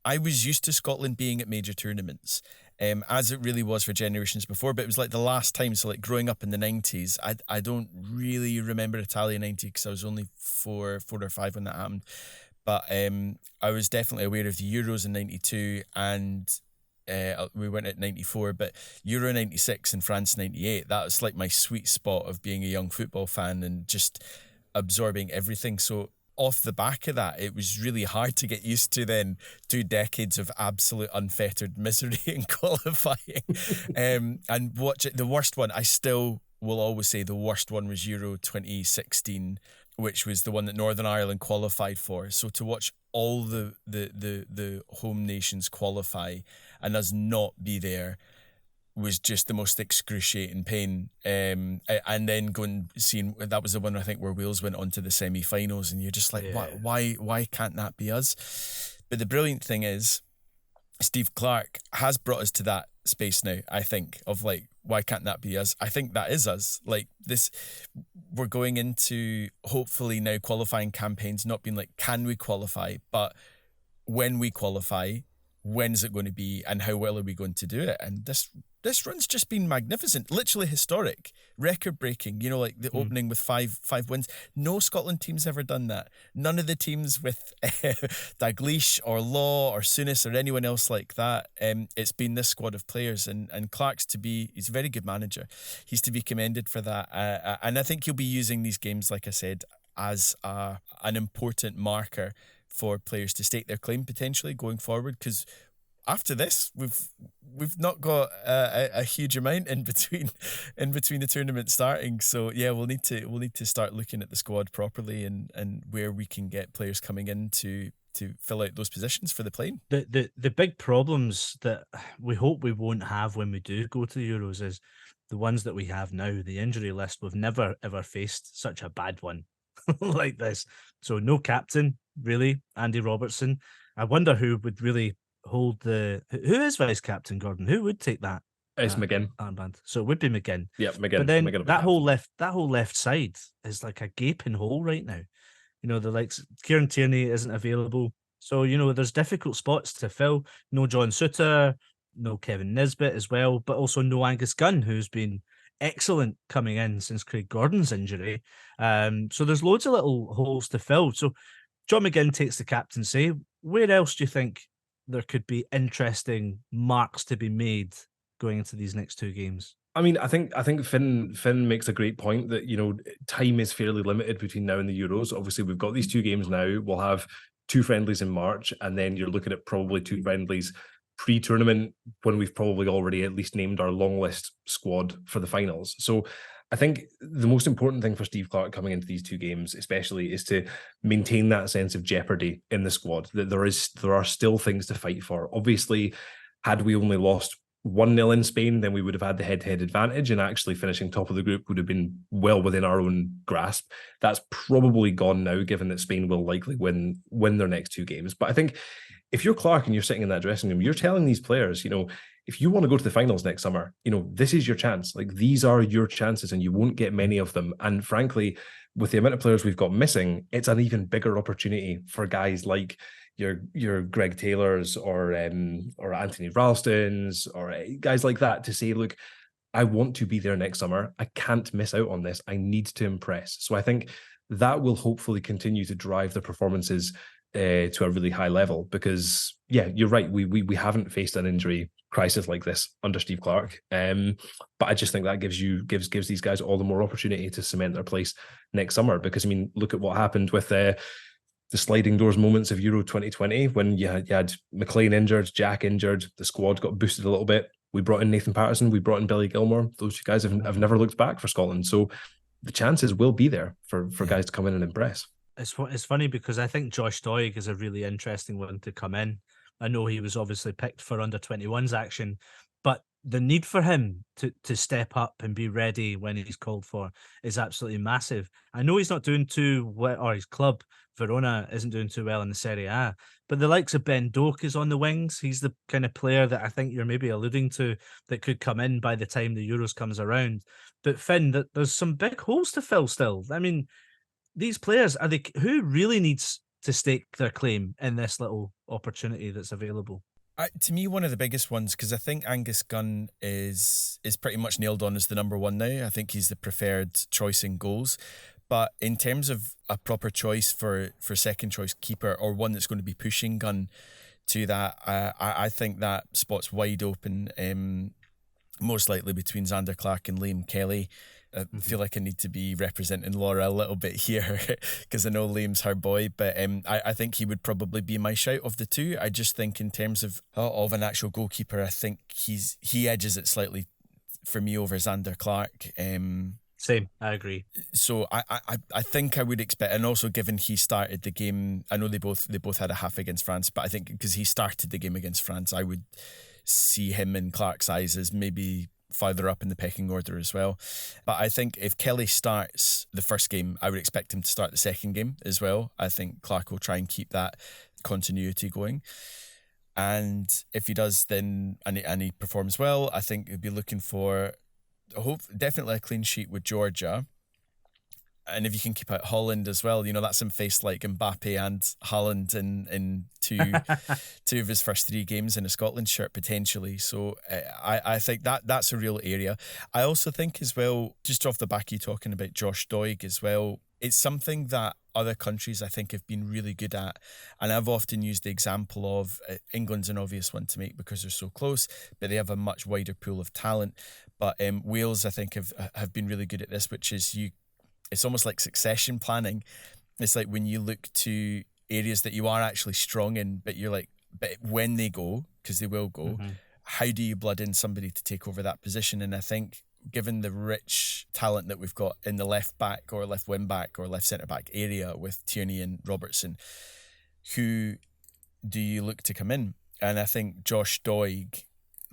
I was used to Scotland being at major tournaments, as it really was for generations before. But it was like the last time, so like growing up in the 90s, I don't really remember Italia 90 because I was only 4 or 5 when that happened. But I was definitely aware of the Euros in 92 and we went at 94, but Euro 96 and France 98, that was like my sweet spot of being a young football fan and just absorbing everything. So off the back of that, it was really hard to get used to then 2 decades of absolute unfettered misery in qualifying. And watch it. The worst one, I still will always say the worst one was Euro 2016, which was the one that Northern Ireland qualified for. So to watch all the home nations qualify and us not be there was just the most excruciating pain. And then seeing that was the one I think where Wales went on to the semi-finals, and you're just like, why can't that be us? But the brilliant thing is, Steve Clark has brought us to that space now, I think, of like, why can't that be us? I think that is us. Like this, we're going into hopefully now qualifying campaigns not being like, can we qualify? But when we qualify, when is it going to be and how well are we going to do it? And this run's just been magnificent, literally historic, record-breaking, you know, like the opening with five wins. No Scotland team's ever done that. None of the teams with Dalglish or Law or Souness or anyone else like that. It's been this squad of players, and Clark's he's a very good manager. He's to be commended for that. And I think he'll be using these games, like I said, as an important marker for players to stake their claim potentially going forward, because after this we've not got a huge amount in between the tournament starting. So yeah, we'll need to start looking at the squad properly and where we can get players coming in to fill out those positions for the playing. The big problems that we hope we won't have when we do go to the Euros is the ones that we have now. The injury list, we've never ever faced such a bad one like this. So no captain, really, Andy Robertson. I wonder who would really hold who is vice captain, Gordon? Who would take that? It's McGinn armband. So it would be McGinn. Yeah, McGinn. But then McGinn that whole left side is like a gaping hole right now. You know, the likes Kieran Tierney isn't available. So, you know, there's difficult spots to fill. No John Souttar, no Kevin Nisbet as well, but also no Angus Gunn, who's been excellent coming in since Craig Gordon's injury. So there's loads of little holes to fill. So John McGinn takes the captaincy. Where else do you think there could be interesting marks to be made going into these next 2 games? I mean, I think Finn makes a great point that, you know, time is fairly limited between now and the Euros. Obviously, we've got these 2 games now. We'll have 2 friendlies in March, and then you're looking at probably 2 friendlies pre-tournament when we've probably already at least named our long list squad for the finals. So I think the most important thing for Steve Clarke coming into these two games, especially, is to maintain that sense of jeopardy in the squad, that there are still things to fight for. Obviously, had we only lost 1-0 in Spain, then we would have had the head-to-head advantage, and actually finishing top of the group would have been well within our own grasp. That's probably gone now, given that Spain will likely win their next two games. But I think if you're Clarke and you're sitting in that dressing room, you're telling these players, if you want to go to the finals next summer, this is your chance. Like, these are your chances, and you won't get many of them. And frankly, with the amount of players we've got missing, it's an even bigger opportunity for guys like your Greg Taylors or Anthony Ralstons or guys like that to say, look, I want to be there next summer. I can't miss out on this. I need to impress. So I think that will hopefully continue to drive the performances to a really high level, because you're right. We haven't faced an injury crisis like this under Steve Clarke. But I just think that gives these guys all the more opportunity to cement their place next summer. Because I mean, look at what happened with the sliding doors moments of Euro 2020 when you had McLean injured, Jack injured, the squad got boosted a little bit. We brought in Nathan Patterson, we brought in Billy Gilmore. Those guys have never looked back for Scotland. So the chances will be there for guys to come in and impress. It's funny because I think Josh Doig is a really interesting one to come in. I know he was obviously picked for under-21s action, but the need for him to step up and be ready when he's called for is absolutely massive. I know he's not doing too well, or his club, Verona, isn't doing too well in the Serie A, but the likes of Ben Doak is on the wings. He's the kind of player that I think you're maybe alluding to that could come in by the time the Euros comes around. But Finn, there's some big holes to fill still. I mean, these players, who really needs to stake their claim in this little opportunity that's available? To me, one of the biggest ones, because I think Angus Gunn is pretty much nailed on as the number one now. I think he's the preferred choice in goals. But in terms of a proper choice for second choice keeper, or one that's going to be pushing Gunn to that, I think that spot's wide open, most likely between Zander Clark and Liam Kelly. I feel like I need to be representing Laura a little bit here because I know Liam's her boy, but I think he would probably be my shout of the two. I just think in terms of an actual goalkeeper, I think he edges it slightly for me over Zander Clark. Same, I agree. So I think I would expect, and also given he started the game, I know they both had a half against France, but I think because he started the game against France, I would see him in Clark's eyes as maybe further up in the pecking order as well. But I think if Kelly starts the first game, I would expect him to start the second game as well. I think Clark will try and keep that continuity going. And if he does, then and he performs well, I think he'll be looking for definitely a clean sheet with Georgia. And if you can keep out Holland as well, that's him faced like Mbappe and Haaland in two of his first three games in a Scotland shirt potentially. So I think that's a real area. I also think as well, just off the back of you talking about Josh Doig as well, it's something that other countries I think have been really good at. And I've often used the example of England's an obvious one to make because they're so close, but they have a much wider pool of talent. But Wales, I think, have been really good at this, which is it's almost like succession planning. It's like when you look to areas that you are actually strong in, but you're like, but when they go, because they will go, how do you blood in somebody to take over that position? And I think given the rich talent that we've got in the left back or left wing back or left centre back area with Tierney and Robertson, who do you look to come in? And I think Josh Doig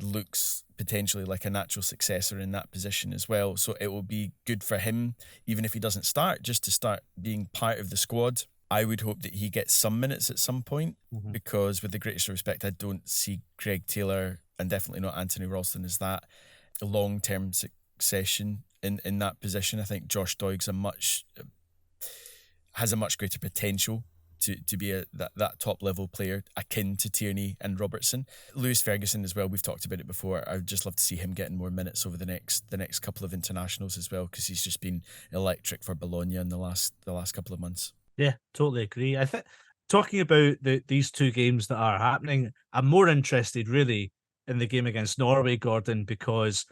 looks potentially like a natural successor in that position as well. So it will be good for him, even if he doesn't start, just to start being part of the squad. I would hope that he gets some minutes at some point because with the greatest respect, I don't see Greg Taylor and definitely not Anthony Ralston as that long-term succession in that position. I think Josh Doig's has a much greater potential to be that top level player akin to Tierney and Robertson. Lewis Ferguson as well, we've talked about it before. I would just love to see him getting more minutes over the next couple of internationals as well, because he's just been electric for Bologna in the last couple of months. Yeah, totally agree. I think talking about these two games that are happening, I'm more interested really in the game against Norway, Gordon, because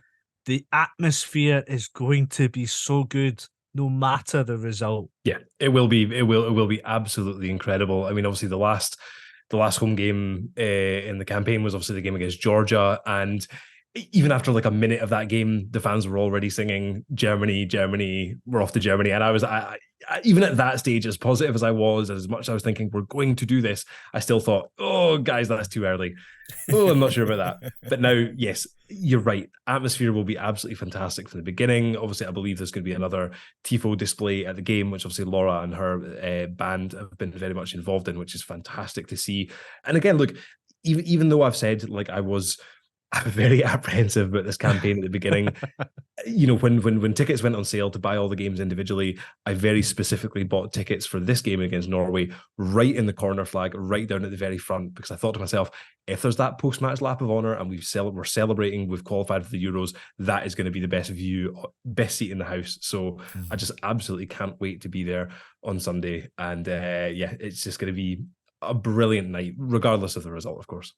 the atmosphere is going to be so good no matter the result. Yeah, it will be absolutely incredible. I mean, obviously the last the last home game in the campaign was obviously the game against Georgia, and even after like a minute of that game, the fans were already singing "Germany, Germany, we're off to Germany." And I even at that stage, as positive as I was, as much as I was thinking we're going to do this, I still thought, "Oh, guys, that's too early." Oh, I'm not sure about that. But now, yes, you're right. Atmosphere will be absolutely fantastic from the beginning. Obviously, I believe there's going to be another TIFO display at the game, which obviously Laura and her band have been very much involved in, which is fantastic to see. And again, look, even though I've said like I'm very apprehensive about this campaign at the beginning. You know, when tickets went on sale to buy all the games individually, I very specifically bought tickets for this game against Norway right in the corner flag, right down at the very front, because I thought to myself, if there's that post-match lap of honour and we're celebrating, we've qualified for the Euros, that is going to be the best view, best seat in the house. So I just absolutely can't wait to be there on Sunday. And yeah, it's just going to be a brilliant night, regardless of the result, of course.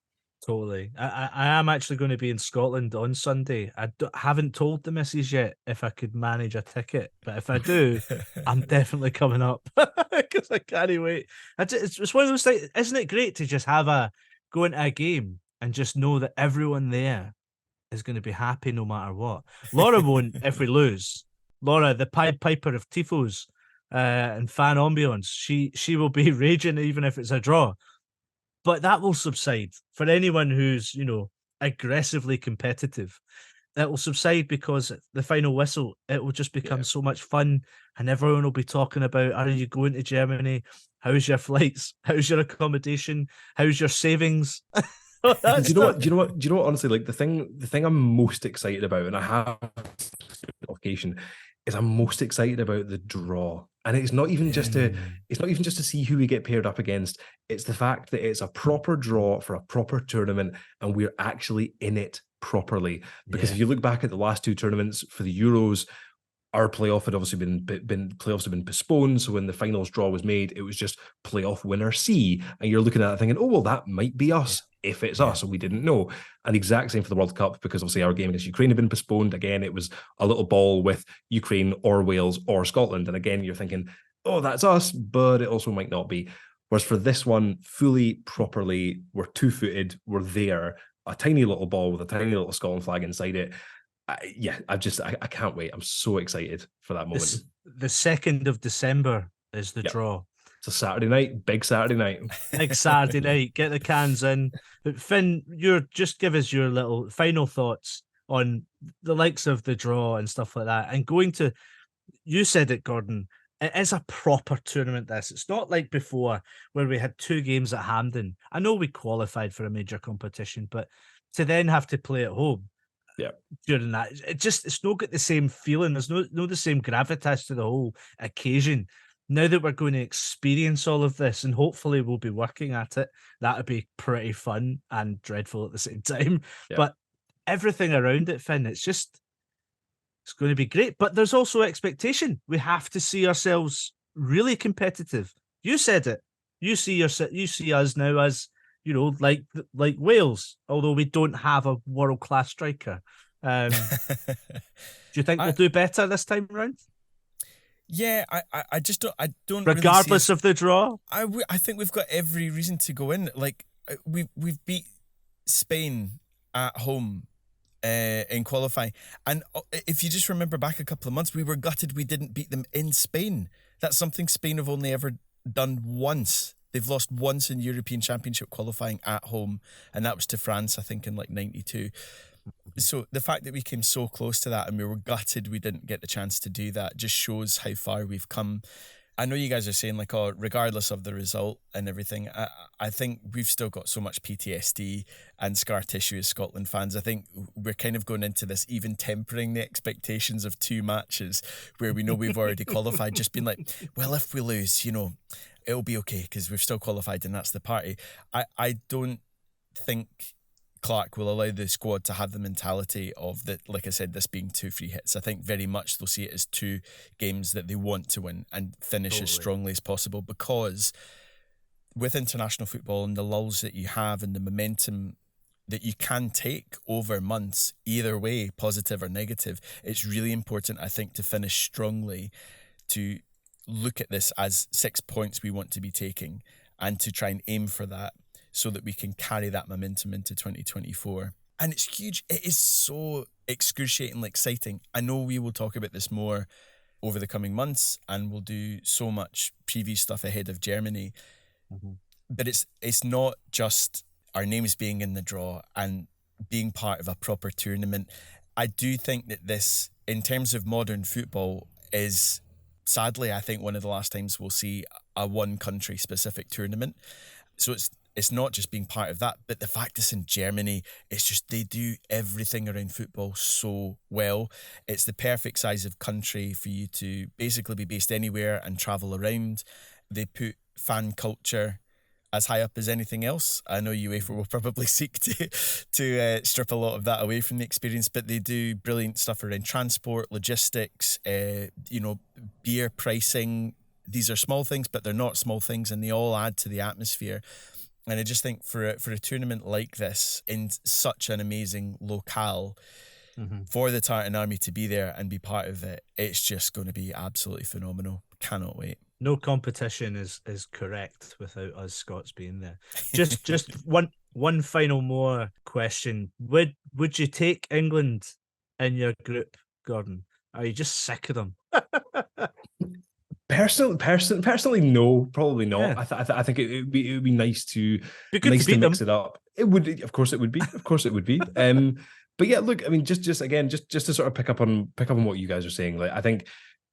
Totally. I am actually going to be in Scotland on Sunday. Haven't told the missus yet if I could manage a ticket, but if I do, I'm definitely coming up because I can't wait. It's one of those things. Isn't it great to just go into a game and just know that everyone there is going to be happy no matter what? Laura won't if we lose. Laura, the Pied Piper of tifos and fan ambience, she will be raging even if it's a draw. But that will subside for anyone who's, you know, aggressively competitive. That will subside because the final whistle, it will just become so much fun, and everyone will be talking about, are you going to Germany? How's your flights? How's your accommodation? How's your savings? Do you know what? Honestly, like the thing I'm most excited about, and I have qualification, is I'm most excited about the draw. And it's not even just to see who we get paired up against. It's the fact that it's a proper draw for a proper tournament, and we're actually in it properly. Because if you look back at the last two tournaments for the Euros, our playoff had obviously playoffs have been postponed. So when the finals draw was made, it was just playoff winner C. And you're looking at that thinking, oh, well, that might be us if it's us. And we didn't know. And the exact same for the World Cup, because obviously our game against Ukraine had been postponed. Again, it was a little ball with Ukraine or Wales or Scotland. And again, you're thinking, oh, that's us, but it also might not be. Whereas for this one, fully, properly, we're two-footed, we're there, a tiny little ball with a tiny little Scotland flag inside it. I can't wait. I'm so excited for that moment. The 2nd of December is the draw. It's a Saturday night, big Saturday night. Big Saturday night. Get the cans in. But Finn, just give us your little final thoughts on the likes of the draw and stuff like that. And you said it, Gordon, it is a proper tournament, this. It's not like before where we had 2 games at Hampden. I know we qualified for a major competition, but to then have to play at home during that, it's not got the same feeling. There's no the same gravitas to the whole occasion. Now that we're going to experience all of this, and hopefully we'll be working at it, that would be pretty fun and dreadful at the same time. But everything around it, Finn, it's going to be great. But there's also expectation. We have to see ourselves really competitive. You said it. You see us now as, you know, like Wales, although we don't have a world-class striker. Do you think we'll do better this time around? Yeah, I just don't. Regardless of the draw, I think we've got every reason to go in. Like we've beat Spain at home in qualifying, and if you just remember back a couple of months, we were gutted we didn't beat them in Spain. That's something Spain have only ever done once. They've lost once in European Championship qualifying at home, and that was to France, I think, in like 92. So the fact that we came so close to that and we were gutted we didn't get the chance to do that just shows how far we've come. I know you guys are saying like, oh, regardless of the result and everything, I think we've still got so much PTSD and scar tissue as Scotland fans. I think we're kind of going into this even tempering the expectations of 2 matches where we know we've already qualified, just being like, well, if we lose, you know, it'll be okay because we've still qualified and that's the party. I don't think Clark will allow the squad to have the mentality of that, like I said, this being 2 free hits. I think very much they'll see it as 2 games that they want to win and finish as strongly as possible, because with international football and the lulls that you have and the momentum that you can take over months, either way, positive or negative, it's really important, I think, to finish strongly, to look at this as 6 points we want to be taking and to try and aim for that. so that we can carry that momentum into 2024. And it's huge. It is so excruciatingly exciting. I know we will talk about this more over the coming months, and we'll do so much preview stuff ahead of Germany. But it's not just our names being in the draw and being part of a proper tournament. I do think that this, in terms of modern football, is sadly, I think, one of the last times we'll see a one country specific tournament. So it's not just being part of that, but the fact it's in Germany, it's just they do everything around football so well. It's the perfect size of country for you to basically be based anywhere and travel around. They put fan culture as high up as anything else. I know UEFA will probably seek to strip a lot of that away from the experience, but they do brilliant stuff around transport, logistics, beer pricing. These are small things, but they're not small things, and they all add to the atmosphere. And I just think for a tournament like this, in such an amazing locale, for the Tartan Army to be there and be part of it, it's just going to be absolutely phenomenal. Cannot wait. No competition is correct without us Scots being there. Just one final more question. Would you take England in your group, Gordon? Are you just sick of them? Personally, no, probably not. Yeah. I think it would be nice to beat mix them. it up. It would, of course, it would be. But yeah, look, I mean, just to sort of pick up on what you guys are saying. Like, I think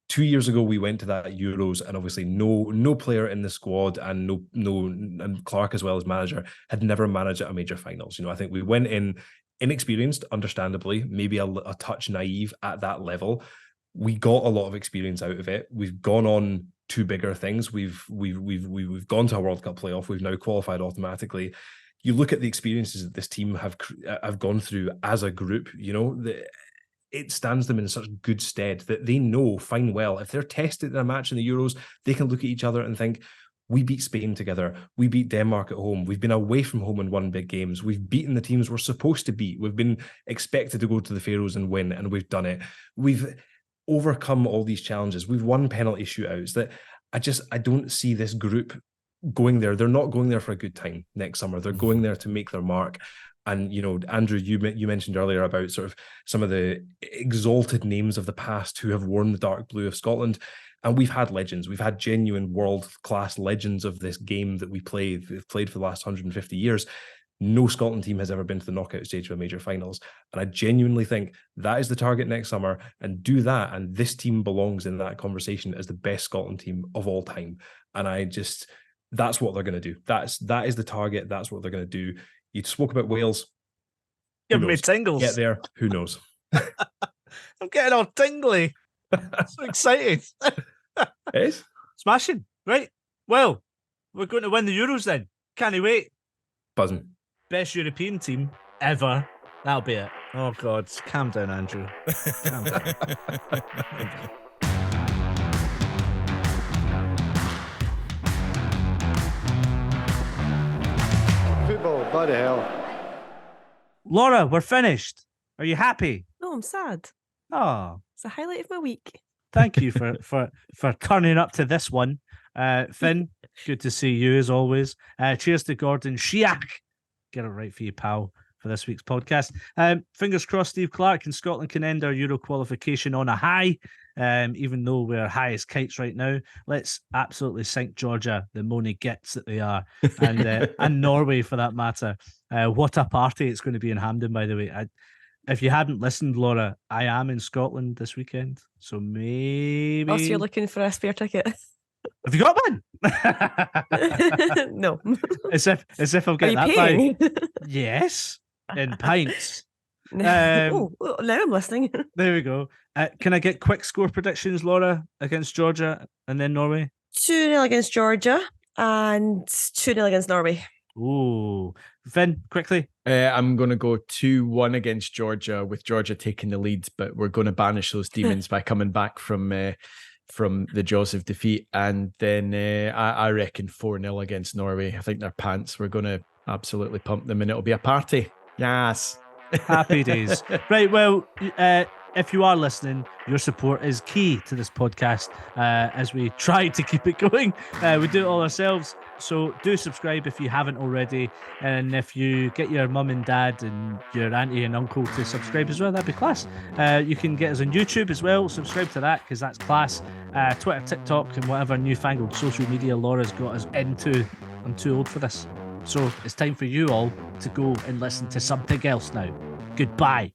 2 years ago we went to that Euros, and obviously no player in the squad and and Clark as well as manager had never managed at a major finals. I think we went in inexperienced, understandably, maybe a touch naive at that level. We got a lot of experience out of it. We've gone on to bigger things. We've gone to a World Cup playoff. We've now qualified automatically. You look at the experiences that this team have gone through as a group. It stands them in such good stead that they know fine well if they're tested in a match in the Euros, they can look at each other and think, we beat Spain together. We beat Denmark at home. We've been away from home and won big games. We've beaten the teams we're supposed to beat. We've been expected to go to the Faroes and win, and we've done it. We've overcome all these challenges. We've won penalty shootouts. That I don't see this group going there. They're not going there for a good time next summer. They're going there to make their mark. And, Andrew, you mentioned earlier about sort of some of the exalted names of the past who have worn the dark blue of Scotland. And we've had legends. We've had genuine world-class legends of this game that we've played for the last 150 years. No Scotland team has ever been to the knockout stage of a major finals. And I genuinely think that is the target next summer, and do that. And this team belongs in that conversation as the best Scotland team of all time. And that's what they're going to do. That is the target. That's what they're going to do. You spoke about Wales. Give me tingles. Get there. Who knows? I'm getting all tingly. So excited. It is. Smashing. Right. Well, we're going to win the Euros then. Can't wait. Buzzing. Best European team ever. That'll be it. Oh, God. Calm down, Andrew. Calm down. Football, bloody hell. Laura, we're finished. Are you happy? No, I'm sad. Oh, It's a highlight of my week. thank you for turning up to this one. Finn, good to see you as always. Cheers to Gordon Sheach. Get it right for you, pal, for this week's podcast. Fingers crossed Steve Clark and Scotland can end our Euro qualification on a high. Even though we're high as kites right now, let's absolutely sink Georgia, the moany gits that they are, and Norway for that matter. What a party it's going to be in Hampden, by the way. If you hadn't listened, Laura, I am in Scotland this weekend, so maybe. Oh, so you're looking for a spare ticket? Have you got one? No. As if I'm getting Are you that paying? by. Yes, in pints. Now I'm listening. There we go. Can I get quick score predictions, Laura, against Georgia and then Norway? 2-0 against Georgia and 2-0 against Norway. Ooh. Finn, quickly. I'm going to go 2-1 against Georgia, with Georgia taking the lead, but we're going to banish those demons by coming back from the jaws of defeat. And then I reckon 4-0 against Norway. I think their pants, we're going to absolutely pump them, and it'll be a party. Yes. Happy days. Right, well, if you are listening, your support is key to this podcast as we try to keep it going. We do it all ourselves. So do subscribe if you haven't already. And if you get your mum and dad and your auntie and uncle to subscribe as well, that'd be class. You can get us on YouTube as well. Subscribe to that because that's class. Twitter, TikTok, and whatever newfangled social media Laura's got us into. I'm too old for this. So it's time for you all to go and listen to something else now. Goodbye.